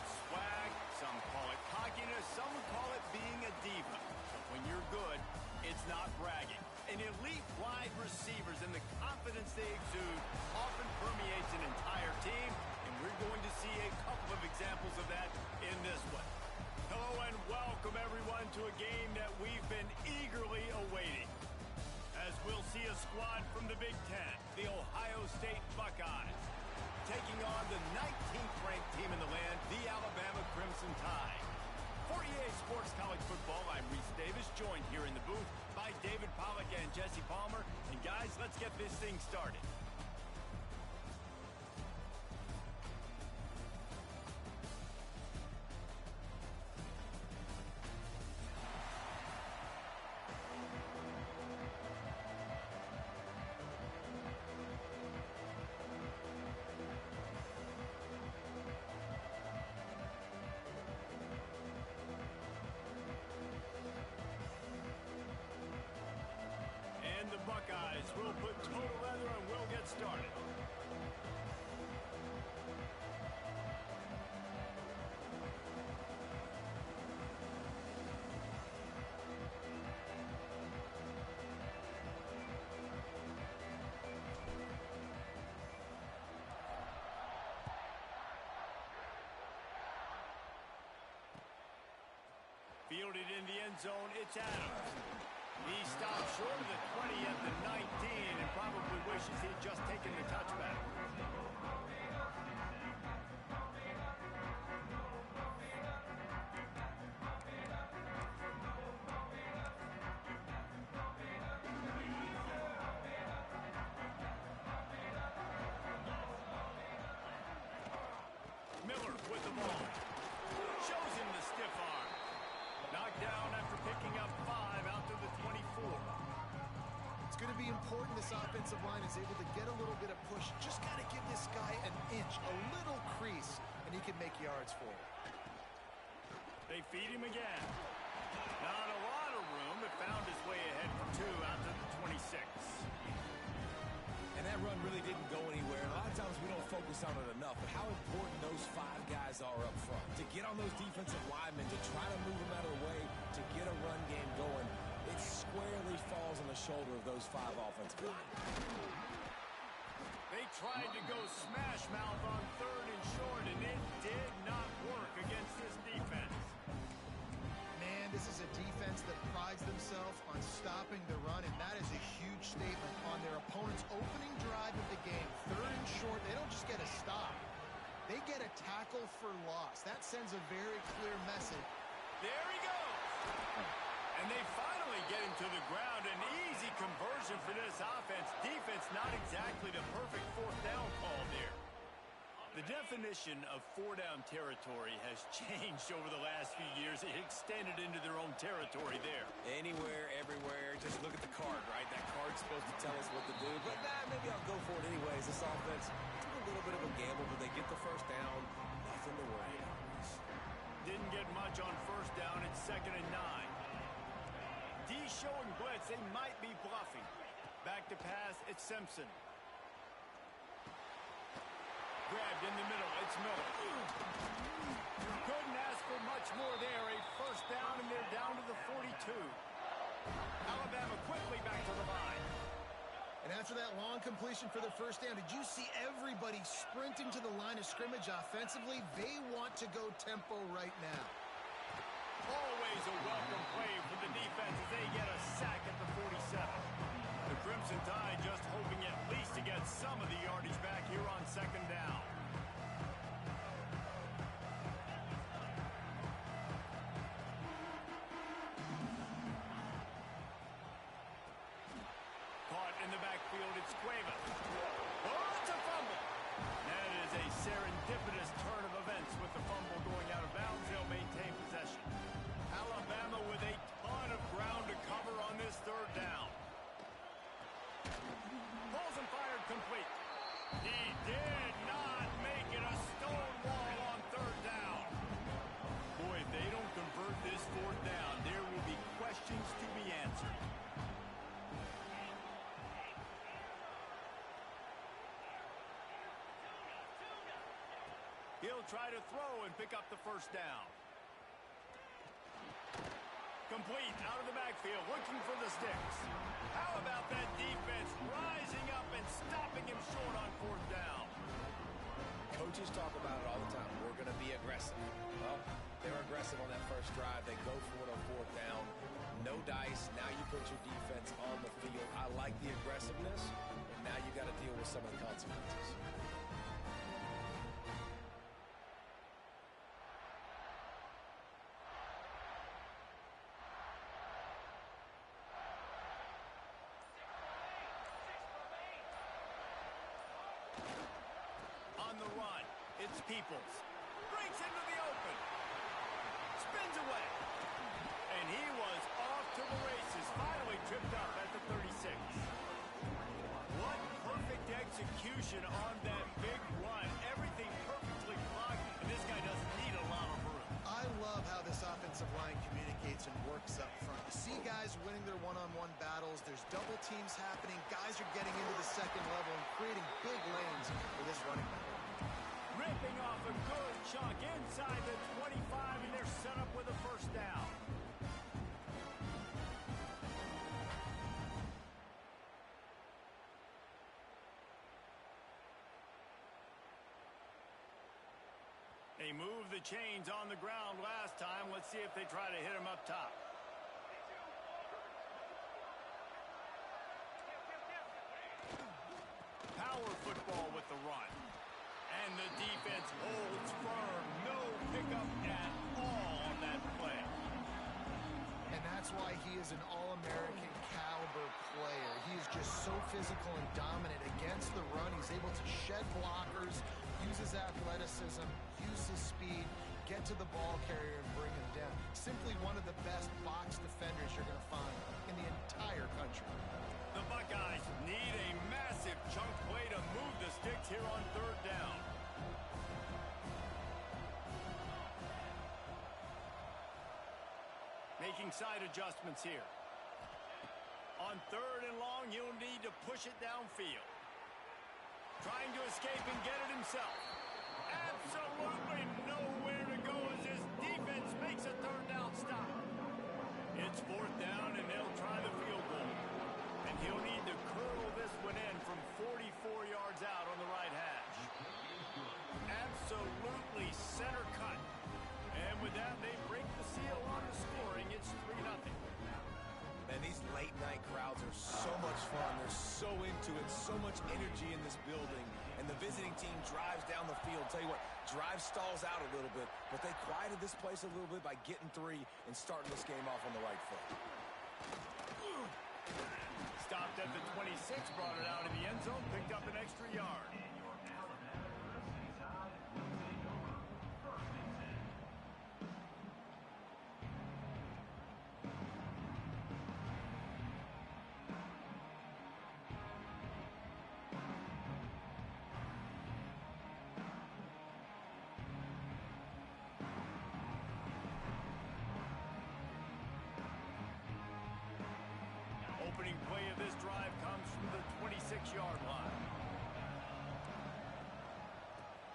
it swag, some call it cockiness, some would call it being a diva. But when you're good, it's not bragging. An elite wide receivers and the confidence they exude often permeates an entire team, and we're going to see a couple of examples of that in this one. Hello and welcome everyone to a game that we've been eagerly awaiting. As we'll see a squad from the Big Ten, the Ohio State Buckeyes, taking on the 19th ranked team in the land, the Alabama Crimson Tide. For EA Sports College Football, I'm Reese Davis, joined here in the booth by David Pollack and Jesse Palmer. And guys, let's get this thing started. The Buckeyes will put total leather and we'll get started. Fielded in the end zone, it's Adams. He stopped short of the 20 at the 19 and probably wishes he'd just taken the touchback. Miller with the ball. Shows him the stiff arm. Knocked down after picking up 5 out to the 24. It's going to be important this offensive line is able to get a little bit of push. Just got to give this guy an inch, a little crease, and he can make yards for it. They feed him again. Not a lot of room, but found his way ahead for 2 out to the 26. And that run really didn't go anywhere. A lot of times we don't focus on it enough, but how important those 5 guys are up front. To get on those defensive linemen, to try to move them out of the way, to get a run game going, it squarely falls on the shoulder of those 5 offensive linemen. They tried to go smash mouth on 3rd and short, and it did not work against this defense. Man, this is a defense that prides themselves on stopping the run, and that is a huge statement on their opponent's opening drive of the game. 3rd and short, they don't just get a stop. They get a tackle for loss. That sends a very clear message. There he goes. And they finally get him to the ground. An easy conversion for this offense. Defense not exactly the perfect 4th down call there. The definition of 4-down territory has changed over the last few years. It extended into their own territory there. Anywhere, everywhere, just look at the card, right? That card's supposed to tell us what to do, but maybe I'll go for it anyways. This offense took a little bit of a gamble, but they get the 1st down. Nothing to worry about. Didn't get much on 1st down. It's 2nd and 9. D showing blitz. They might be bluffing. Back to pass. It's Simpson. Grabbed in the middle. It's Miller. Couldn't ask for much more there. A 1st down, and they're down to the 42. Alabama quickly back to the line. And after that long completion for the 1st down, did you see everybody sprinting to the line of scrimmage offensively? They want to go tempo right now. Always a welcome play for the defense as they get a sack at the 47. The Crimson Tide just hoping at least to get some of the yardage back here on 2nd down. Caught in the backfield, it's Cueva. Oh, it's a fumble. That is a serendipitous turn of events with the fumble going out of bounds. They'll maintain possession. Alabama with a ton of ground to cover on this 3rd down. Pulls and fired complete. He did not make it a stone wall on 3rd down. Boy, if they don't convert this 4th down, there will be questions to be answered. He'll try to throw and pick up the first down. Complete out of the backfield, looking for the sticks. How about that defense rising up and stopping him short on fourth down? Coaches talk about it all the time. We're going to be aggressive. Well, they were aggressive on that first drive. They go for it on fourth down. No dice. Now you put your defense on the field. I like the aggressiveness. And now you got to deal with some of the consequences. On the run, it's Peoples. Breaks into the open. Spins away. And he was off to the races. Finally tripped up at the 36. What perfect execution on that big run. Everything perfectly blocked. And this guy doesn't need a lot of room. I love how this offensive line communicates and works up front. You see guys winning their one-on-one battles. There's double teams happening. Guys are getting into the second level and creating big lanes for this running back. Ripping off a good chunk inside the 25, and they're set up with a first down. They moved the chains on the ground last time. Let's see if they try to hit him up top. Power football with the run. And the defense holds firm. No pickup at all on that play. And that's why he is an All-American caliber player. He is just so physical and dominant against the run. He's able to shed blockers, use his athleticism, use his speed, get to the ball carrier and bring him down. Simply one of the best box defenders you're going to find in the entire country. The Buckeyes need a massive chunk play to move the sticks here on third down. Making side adjustments here. On third and long, you'll need to push it downfield. Trying to escape and get it himself. Absolutely nowhere to go as his defense makes a third down stop. It's fourth down, and they'll try the field goal. And he'll need to curl this one in from 44 yards out on the right hash. Absolutely center cut. And with that, they break the seal on the scoring. It's 3-0. And these late-night crowds are so much fun. They're so into it, so much energy in this building. And the visiting team drives down the field. Tell you what, drive stalls out a little bit, but they quieted this place a little bit by getting three and starting this game off on the right foot. Stopped at the 26, brought it out in the end zone, picked up an extra yard. Opening play of this drive comes from the 26-yard line.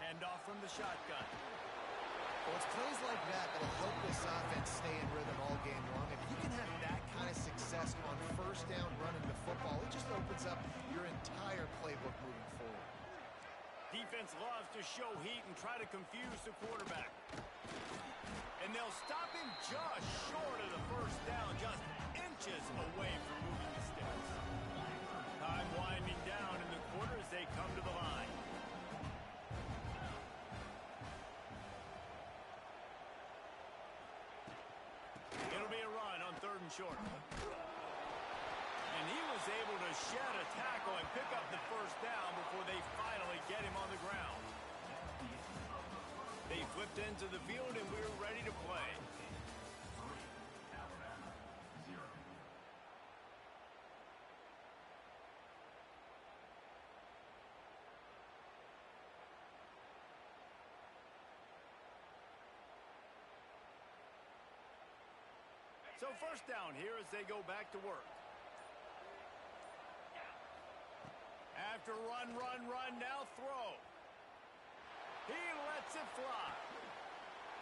Hand off from the shotgun. Well, it's plays like that that'll help this offense stay in rhythm all game long. If you can have that kind of success on first down running the football, it just opens up your entire playbook moving forward. Defense loves to show heat and try to confuse the quarterback. And they'll stop him just short of the first down, just inches away from moving the sticks. Time winding down in the quarter as they come to the line. It'll be a run on third and short. And he was able to shed a tackle and pick up the first down before they finally get him on the ground. They flipped into the field and we're ready to play. So first down here as they go back to work. After run, now throw. He lets lets it fly.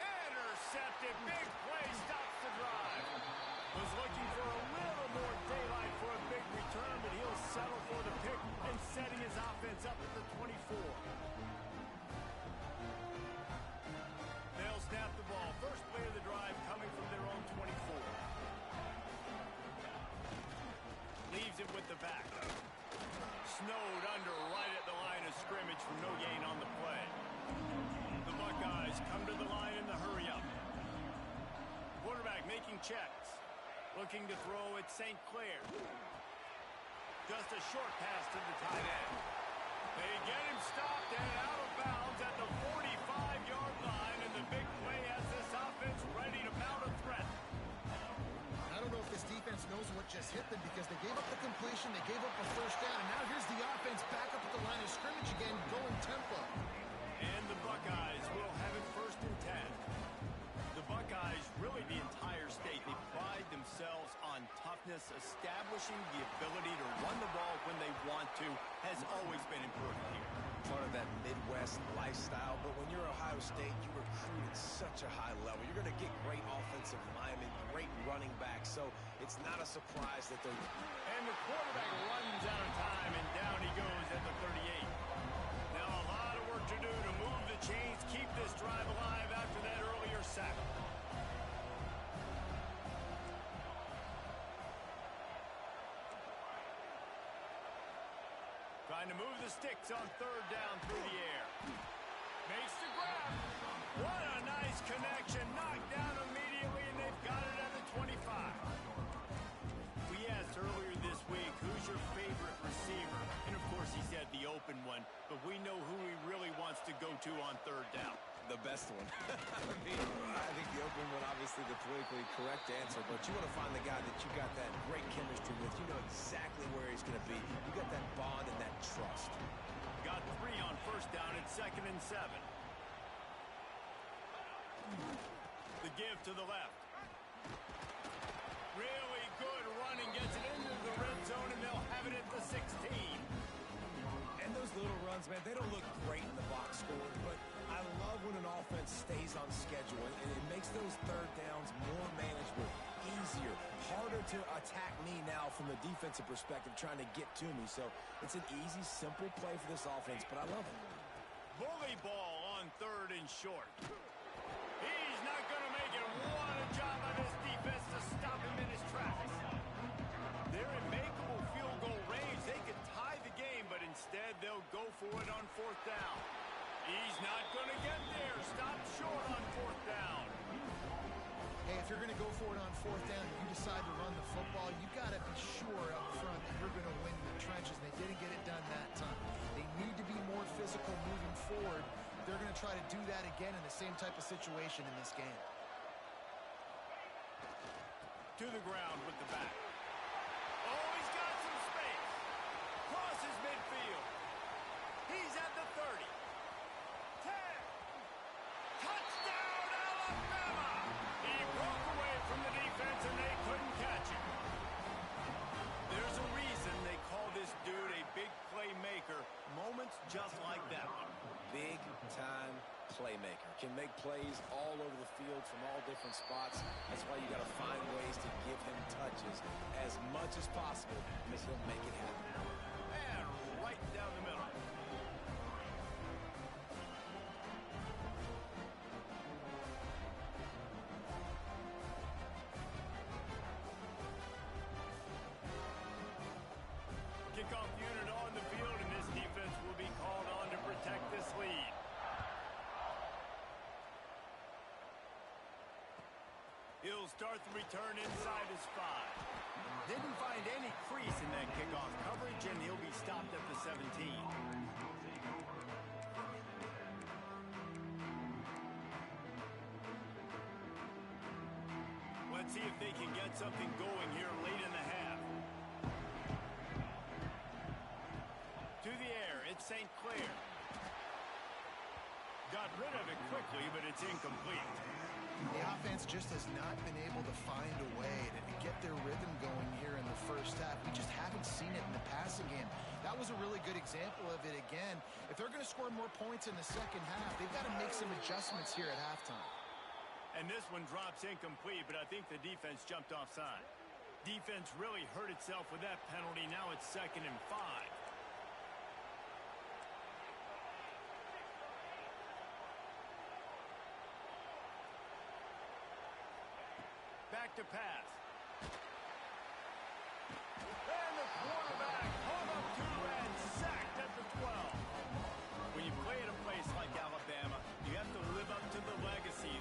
Intercepted. Big play. Stops the drive. Was looking for a little more daylight for a big return, but he'll settle for the pick and setting his offense up at the 24. They'll snap the ball. First play of the drive coming from their own 24. Leaves it with the back. Snowed under right at the line of scrimmage for no gain on the play. The Buckeyes come to the line in the hurry-up. Quarterback making checks. Looking to throw at St. Clair. Just a short pass to the tight end. They get him stopped and out of bounds at the 45-yard line, and the big play has this offense ready to mount a threat. I don't know if this defense knows what just hit them because they gave up the completion, they gave up a first down, and now here's the offense back up at the line of scrimmage again, going tempo. And the Buckeyes will have it first and 10. The Buckeyes, really the entire state, they pride themselves on toughness. Establishing the ability to run the ball when they want to has always been important here. Part of that Midwest lifestyle, but when you're Ohio State, you recruit at such a high level. You're going to get great offensive linemen, great running backs, so it's not a surprise that they're... And the quarterback runs out of time, and down he goes at the 38. Now a lot of work to do to move the chains, keep this drive alive after that earlier sack. Trying to move the sticks on third down through the air. Makes the grab. What a nice connection. Knocked down immediately, and they've got it at the 25. We asked earlier this week, who's your favorite receiver? And, of course, he said the open one, but we know who he really wants to go to on third down. The best one. I think the open one, obviously the politically correct answer, but you want to find the guy that you got that great chemistry with. You know exactly where he's going to be. You got that bond and that trust. Got 3 on first down at 2nd and 7. The give to the left. Really good running, gets it into the red zone, and they'll have it at the 16. And those little runs, man, they don't look great in the box score, but I love when an offense stays on schedule, and it makes those third downs more manageable, easier, harder to attack me now from the defensive perspective, trying to get to me. So it's an easy, simple play for this offense, but I love it. Bully ball on third and short. He's not going to make it. What a job by this defense to stop him in his tracks. They're in makeable field goal range. They could tie the game, but instead they'll go for it on fourth down. He's not going to get there. Stop short on fourth down. Hey, if you're going to go for it on fourth down and you decide to run the football, you got to be sure up front that you're going to win the trenches. They didn't get it done that time. They need to be more physical moving forward. They're going to try to do that again in the same type of situation in this game. To the ground with the back. Oh, he's got some space. Crosses midfield. He's at the 30. 10. Touchdown, Alabama! He broke away from the defense, and they couldn't catch him. There's a reason they call this dude a big playmaker. Moments just like that one. Big-time playmaker. Can make plays all over the field from all different spots. That's why you got to find ways to give him touches as much as possible because he'll make it happen. And right down the middle. Kickoff unit on the field, and this defense will be called on to protect this lead. He'll start the return inside his 5. Didn't find any crease in that kickoff coverage, and he'll be stopped at the 17. Let's see if they can get something going here late in the half. To the air, it's St. Clair. Got rid of it quickly, but it's incomplete. The offense just has not been able to find a way to get their rhythm going here in the first half. We just haven't seen it in the passing game. That was a really good example of it again. If they're going to score more points in the second half, they've got to make some adjustments here at halftime. And this one drops incomplete, but I think the defense jumped offside. Defense really hurt itself with that penalty. Now it's 2nd and 5. Back to pass. And the quarterback hung up 2 and sacked at the 12. When you play at a place like Alabama, you have to live up to the legacy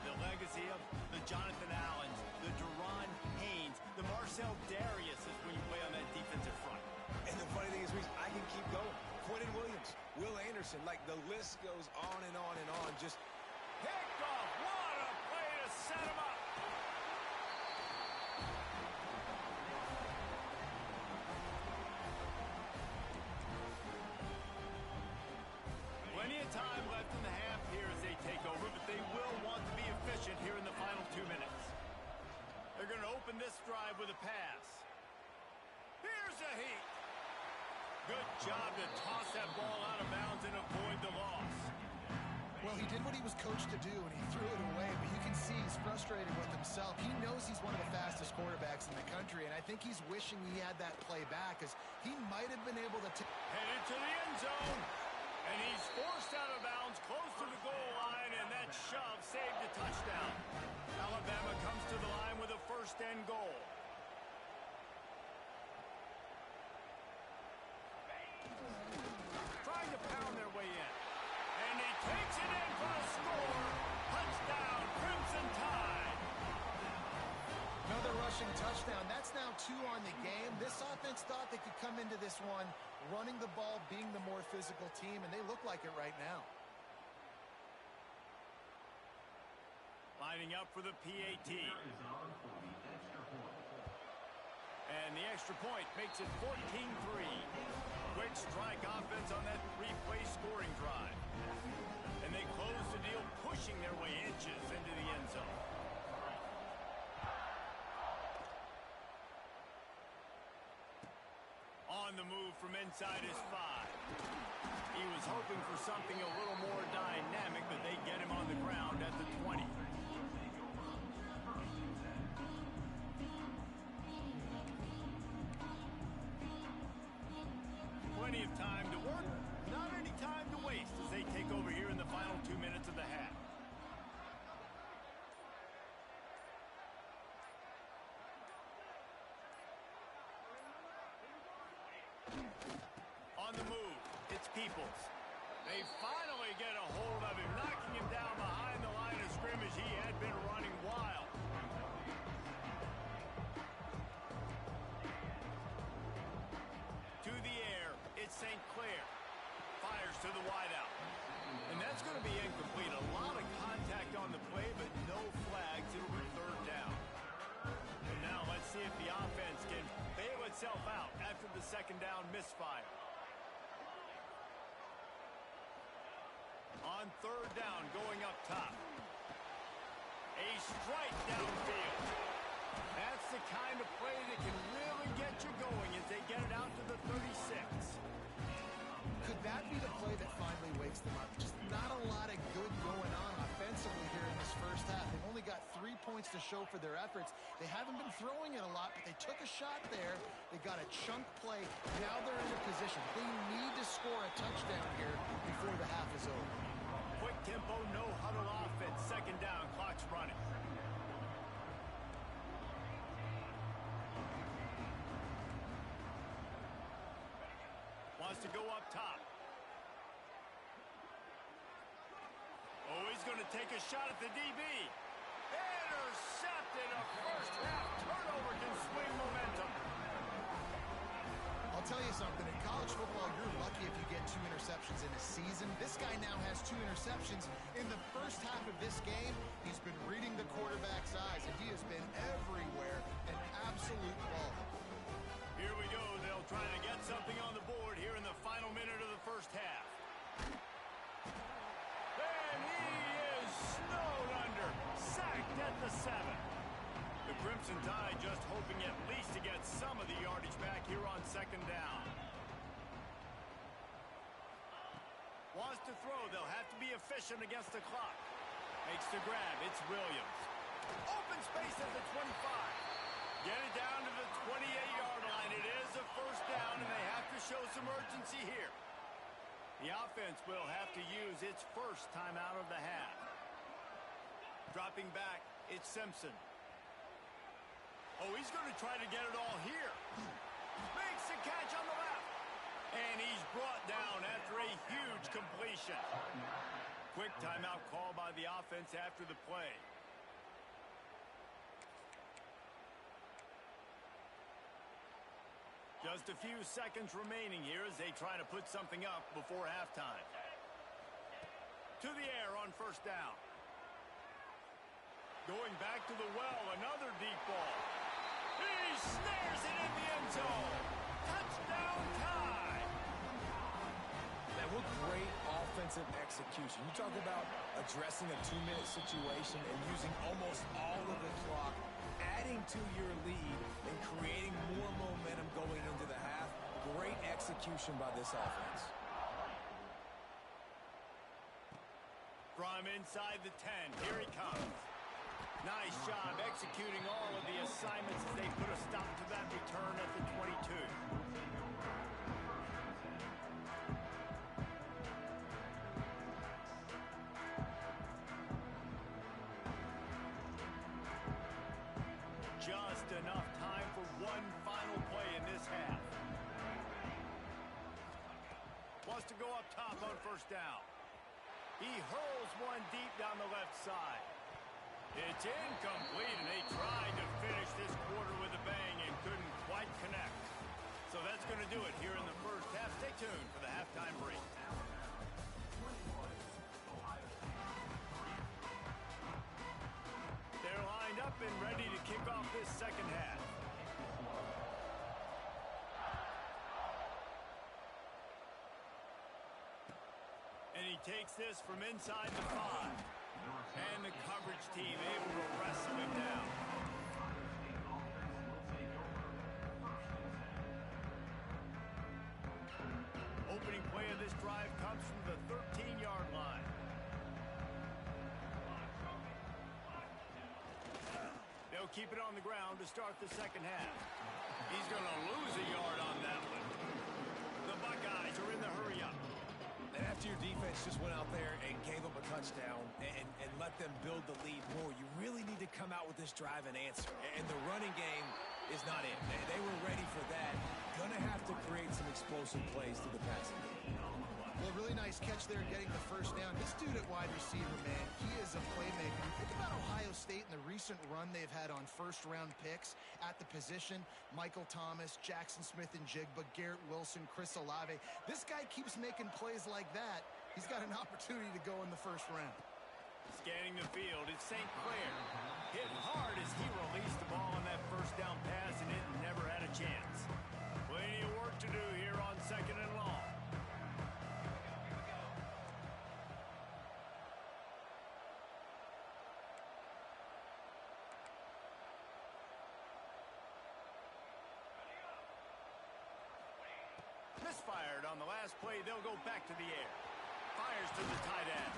of the Jonathan Allens, the Deron Haynes, the Marcel Darius is when you play on that defensive front. And the funny thing is, Reese, I can keep going. Quentin Williams, Will Anderson, like the list goes on and on and on. Just picked off. What a play to set him up. Plenty of time left in the half here as they take over, but they will want to be efficient here in the final 2 minutes. They're going to open this drive with a pass. Here's a heat. Good job to toss that ball out of bounds and avoid the loss. Well, he did what he was coached to do, and he threw it away, but you can see he's frustrated with himself. He knows he's one of the fastest quarterbacks in the country, and I think he's wishing he had that play back, because he might have been able to... Headed to the end zone, and he's forced out of bounds close to the goal line, and that shove saved a touchdown. Alabama comes to the line with a 1st and goal. Trying to pound their way in. And he takes it in for a score. Touchdown, Crimson Tide. Another rushing touchdown. That's now 2 on the game. This offense thought they could come into this one running the ball, being the more physical team, and they look like it right now. Lining up for the PAT. And the extra point makes it 14-3. Quick strike offense on that 3-play scoring drive. And they close the deal, pushing their way inches into the end zone. On the move from inside his 5. He was hoping for something a little more dynamic, but they get him on the ground at the 20. Plenty of time to work, not any time to waste as they take over here in the final 2 minutes of the half. On the move, it's Peoples. They finally get a hold of him, knocking him down behind the line of scrimmage. He had been running wild. To the air, it's St. Clair. Fires to the wideout. And that's going to be incomplete. A lot of contact on the play, but no flags. It'll be 3rd down. And now let's see if the offense can bail itself out after the 2nd down misfire. On 3rd down, going up top. A strike downfield. That's the kind of play that can really get you going as they get it out to the 36. Could that be the play that finally wakes them up? Just not a lot of good going on offensively here in this first half. They've only got 3 points to show for their efforts. They haven't been throwing it a lot, but they took a shot there. They got a chunk play. Now they're in a position. They need to score a touchdown here before the half is over. Quick tempo, no huddle offense. 2nd down, clock's running. Wants to go up top. Oh, he's going to take a shot at the DB. Intercepted. A first half turnover can swing momentum. I'll tell you something. In college football, you're lucky if you get 2 interceptions in a season. This guy now has 2 interceptions. In the first half of this game, he's been reading the quarterback's eyes, and he has been everywhere. An absolute ball. Here we go. They'll try to get something on the board here in the final minute of the first half. And he is snowed under. Sacked at 7. The Crimson Tide just hoping at least to get some of the yardage back here on second down. Wants to throw. They'll have to be efficient against the clock. Makes the grab. It's Williams. Open space at the 25. Get it down to the 28-yard line. It is a first down, and they have to show some urgency here. The offense will have to use its first timeout of the half. Dropping back, it's Simpson. Oh, he's going to try to get it all here. Makes the catch on the left. And he's brought down after a huge completion. Quick timeout call by the offense after the play. Just a few seconds remaining here as they try to put something up before halftime. To the air on first down. Going back to the well, another deep ball. He snares it in the end zone. Touchdown tie. Man, what great offensive execution. You talk about addressing a 2-minute situation and using almost all of the clock, adding to your lead and creating more momentum going into the half. Great execution by this offense. From inside the 10, here he comes. Nice job executing all of the assignments as they put a stop to that return at the 22. Just enough time for one final play in this half. Wants to go up top on first down. He hurls one deep down the left side. It's incomplete, and they tried to finish this quarter with a bang and couldn't quite connect. So that's going to do it here in the first half. Stay tuned for the halftime break. They're lined up and ready to kick off this second half. And he takes this from inside the 5. And the coverage team able to wrestle him down. Opening play of this drive comes from the 13-yard line. They'll keep it on the ground to start the second half. He's going to lose a yard on that one. The Buckeyes are in the hurry-up. And after your defense just went out there and gave them a touchdown and let them build the lead more, you really need to come out with this drive and answer. And the running game is not it. They were ready for that. Gonna have to create some explosive plays through the passing game. Well, really nice catch there getting the first down. This dude at wide receiver, man, he is a playmaker. Think about Ohio State and the recent run they've had on first-round picks at the position. Michael Thomas, Jackson Smith-Njigba, Garrett Wilson, Chris Olave. This guy keeps making plays like that. He's got an opportunity to go in the first round. Scanning the field, it's St. Clair. Hit hard as he released the ball on that first down pass, and it never had a chance. Plenty of work to do here on second and long. Misfired on the last play. They'll go back to the air. Fires to the tight end.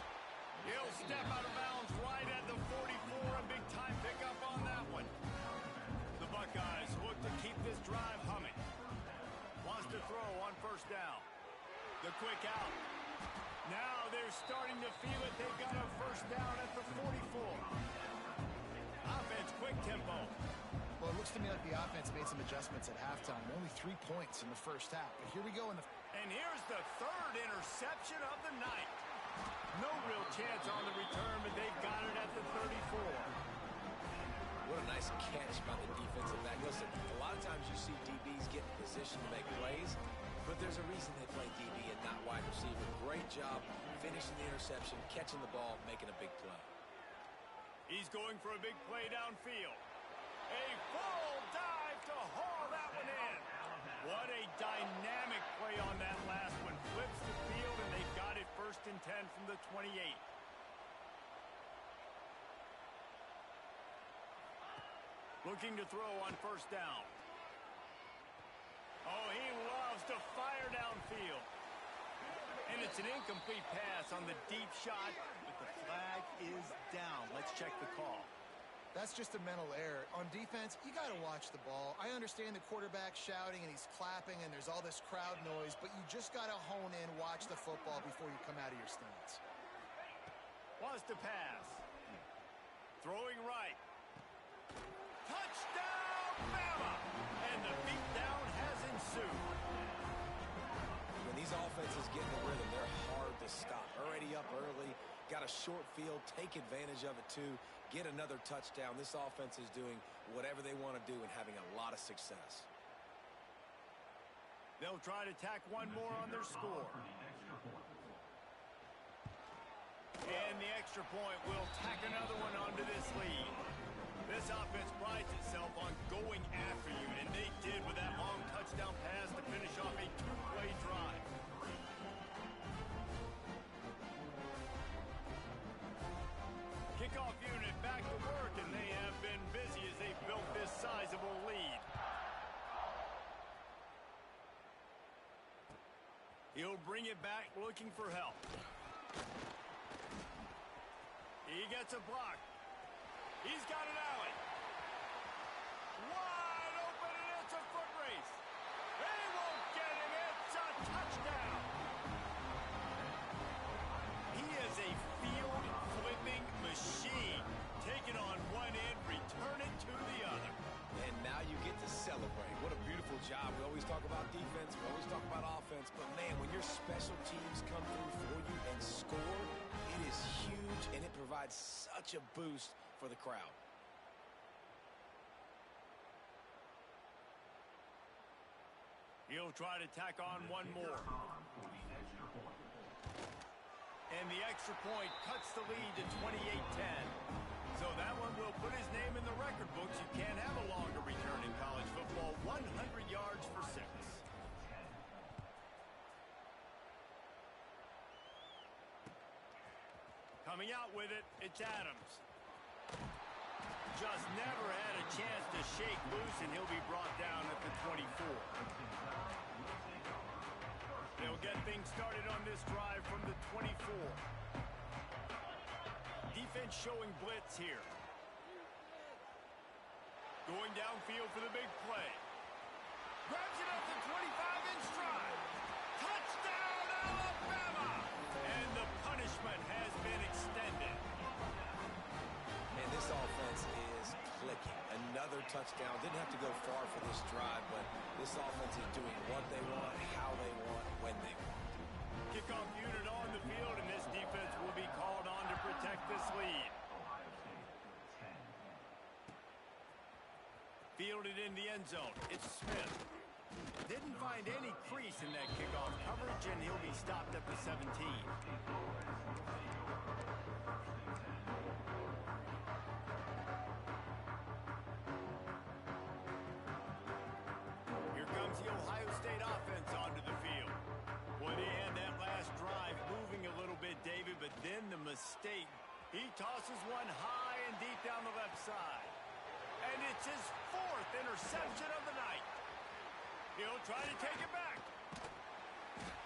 He'll step out of bounds right at the 44. A big time pickup on that one. The Buckeyes look to keep this drive humming. Wants to throw on first down. The quick out. Now they're starting to feel it. They've got a first down at the 44. Offense, quick tempo. Well, it looks to me like the offense made some adjustments at halftime. Only 3 points in the first half. But here we go in the... And here's the third interception of the night. No real chance on the return, but they've got it at the 34. What a nice catch by the defensive back. Listen, a lot of times you see DBs get in position to make plays, but there's a reason they play DB and not wide receiver. Great job finishing the interception, catching the ball, making a big play. He's going for a big play downfield. A full dive to haul that one in. What a dynamic play on that last one. Flips the field, and they've got it first and 10 from the 28. Looking to throw on first down. Oh, he loves to fire downfield. And it's an incomplete pass on the deep shot, but the flag is down. Let's check the call. That's just a mental error. On defense, you got to watch the ball. I understand the quarterback shouting and he's clapping and there's all this crowd noise, but you just got to hone in, watch the football before you come out of your stance. Wants to pass. Throwing right. Touchdown, Bama! And the beatdown has ensued. When these offenses get in the rhythm, they're hard to stop. Already up early, got a short field, take advantage of it too, get another touchdown. This offense is doing whatever they want to do and having a lot of success. They'll try to tack one more on their score. And the extra point will tack another one onto this lead. This offense prides itself on going after you, and they did with that long touchdown pass to finish off a two-play drive. Kickoff unit back to work, and they have been busy as they built this sizable lead. He'll bring it back looking for help. He gets a block. He's got an alley. Wide open, and it's a foot race. They won't get him. It's a touchdown. He is a field-flipping machine. Take it on one end, return it to the other. And now you get to celebrate. What a beautiful job. We always talk about defense. We always talk about offense. But, man, when your special teams come through for you and score, it is huge, and it provides such a boost for the crowd. He'll try to tack on one more. And the extra point cuts the lead to 28-10. So that one will put his name in the record books. You can't have a longer return in college football. 100 yards for 6. Coming out with it, it's Adams. Just never had a chance to shake loose, and he'll be brought down at the 24. They'll get things started on this drive from the 24. Defense showing blitz here. Going downfield for the big play. Grabs it up the 25 in stride. Touchdown, Alabama! And the punishment has been extended. And this offense is clicking. Another touchdown. Didn't have to go far for this drive, but this offense is doing what they want, how they want, when they want. Kickoff unit on the field, and this defense will be called on to protect this lead. Fielded in the end zone. It's Smith. Didn't find any crease in that kickoff coverage, and he'll be stopped at the 17. Here comes the Ohio State offense onto the field. Boy, they had that last drive moving a little bit, David, but then the mistake. He tosses one high and deep down the left side. And it's his 4th interception of the night. He'll try to take it back.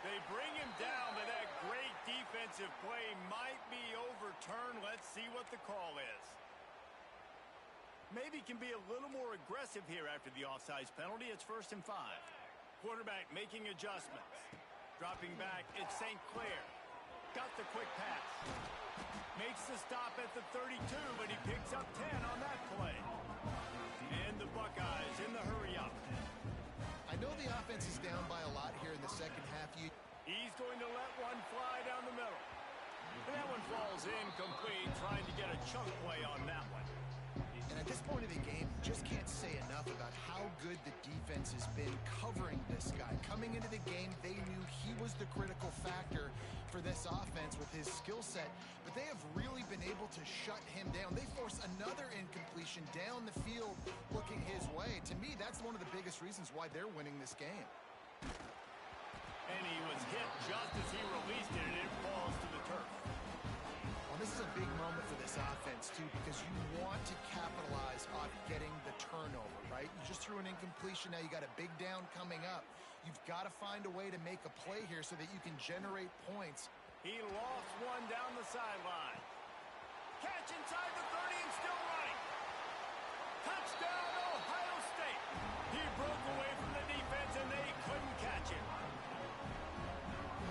They bring him down, but that great defensive play might be overturned. Let's see what the call is. Maybe can be a little more aggressive here after the offsides penalty. It's 1st and 5. Quarterback making adjustments. Dropping back, it's St. Clair. Got the quick pass. Makes the stop at the 32, but he picks up 10 on that play. And the Buckeyes in the hurry-up. I know the offense is down by a lot here in the second half. He's going to let one fly down the middle. And that one falls incomplete, trying to get a chunk play on that one. And at this point of the game, just can't say enough about how good the defense has been covering this guy. Coming into the game, they knew he was the critical factor for this offense with his skill set, but they have really been able to shut him down. They force another incompletion down the field looking his way. To me, that's one of the biggest reasons why they're winning this game. And he was hit just as he released it, and it falls to the turf. Well, this is a big moment for this offense. defense, too, because you want to capitalize on getting the turnover, right? You just threw an incompletion. Now you got a big down coming up. You've got to find a way to make a play here so that you can generate points. He lost one down the sideline. Catch inside the 30 and still running. Touchdown, Ohio State. He broke away from the defense and they couldn't catch him.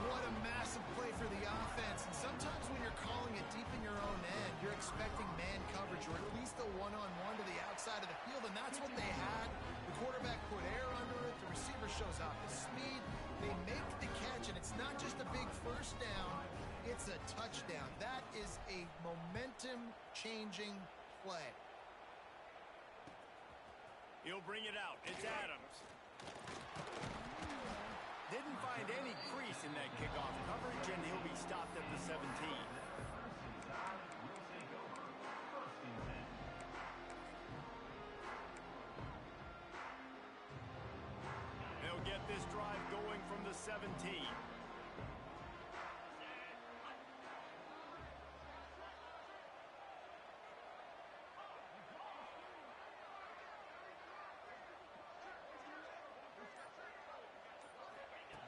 What a massive play for the offense. And sometimes when you're calling it deep in your own end, you're expecting man coverage or at least a one-on-one to the outside of the field, and that's what they had. The quarterback put air under it. The receiver shows off his speed. They make the catch, and it's not just a big first down. It's a touchdown. That is a momentum-changing play. He'll bring it out. It's Adams. Didn't find any crease in that kickoff coverage, and he'll be stopped at the 17. They'll get this drive going from the 17.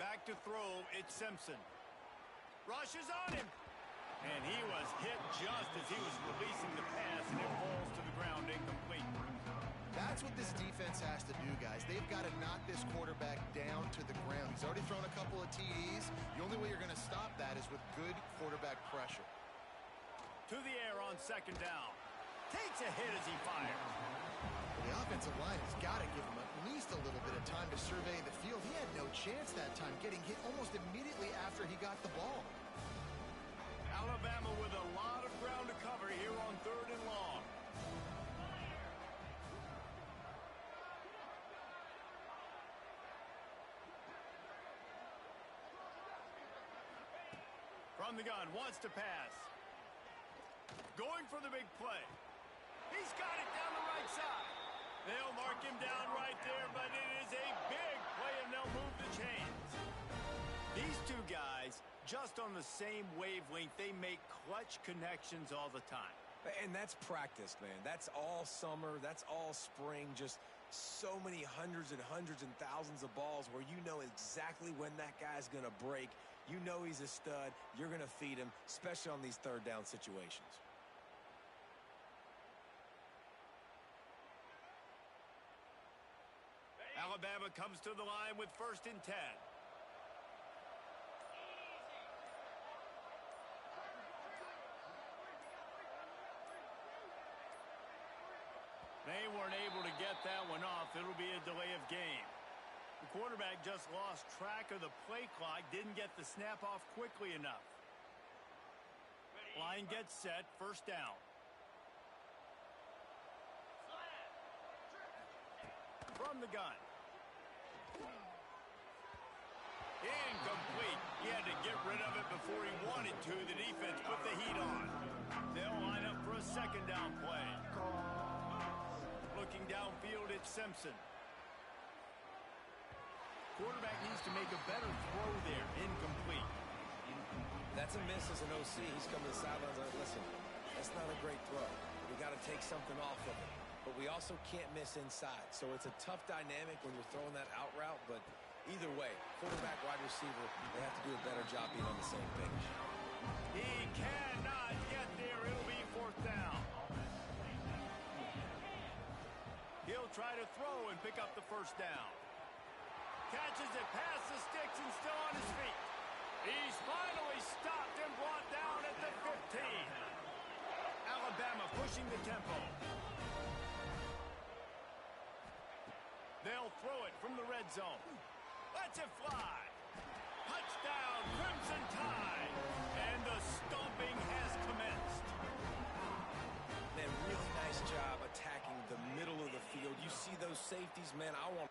Back to throw, it's Simpson. Rushes on him. And he was hit just as he was releasing the pass, and it falls to the ground incomplete. That's what this defense has to do, guys. They've got to knock this quarterback down to the ground. He's already thrown a couple of TDs. The only way you're going to stop that is with good quarterback pressure. To the air on second down. Takes a hit as he fires. The offensive line has got to give him at least a little bit of time to survey the field. He had no chance that time, getting hit almost immediately after he got the ball. Alabama with a lot of ground to cover here on 3rd and long. From the gun, wants to pass. Going for the big play. He's got it down the right side. They'll mark him down right there, but it is a big play, and they'll move the chains. These two guys, just on the same wavelength, they make clutch connections all the time. And that's practice, man. That's all summer. That's all spring. Just so many hundreds and thousands of balls where you know exactly when that guy's going to break. You know he's a stud. You're going to feed him, especially on these third down situations. Alabama comes to the line with 1st and 10. They weren't able to get that one off. It'll be a delay of game. The quarterback just lost track of the play clock, didn't get the snap off quickly enough. Line gets set, 1st down. From the gun. Incomplete. He had to get rid of it before he wanted to. The defense put the heat on. They'll line up for a 2nd down play. Looking downfield, it's Simpson. Quarterback needs to make a better throw there. Incomplete. That's a miss as an OC. He's coming to the sidelines like, listen, that's not a great throw. We got to take something off of it. But we also can't miss inside. So it's a tough dynamic when you're throwing that out route. But either way, quarterback, wide receiver, they have to do a better job being on the same page. He cannot get there. It'll be 4th down. He'll try to throw and pick up the 1st down. Catches it past the sticks and still on his feet. He's finally stopped and brought down at the 15. Alabama pushing the tempo. They'll throw it from the red zone. Lets it fly. Touchdown, Crimson Tide. And the stomping has commenced. Man, really nice job attacking the middle of the field. You see those safeties, man, I want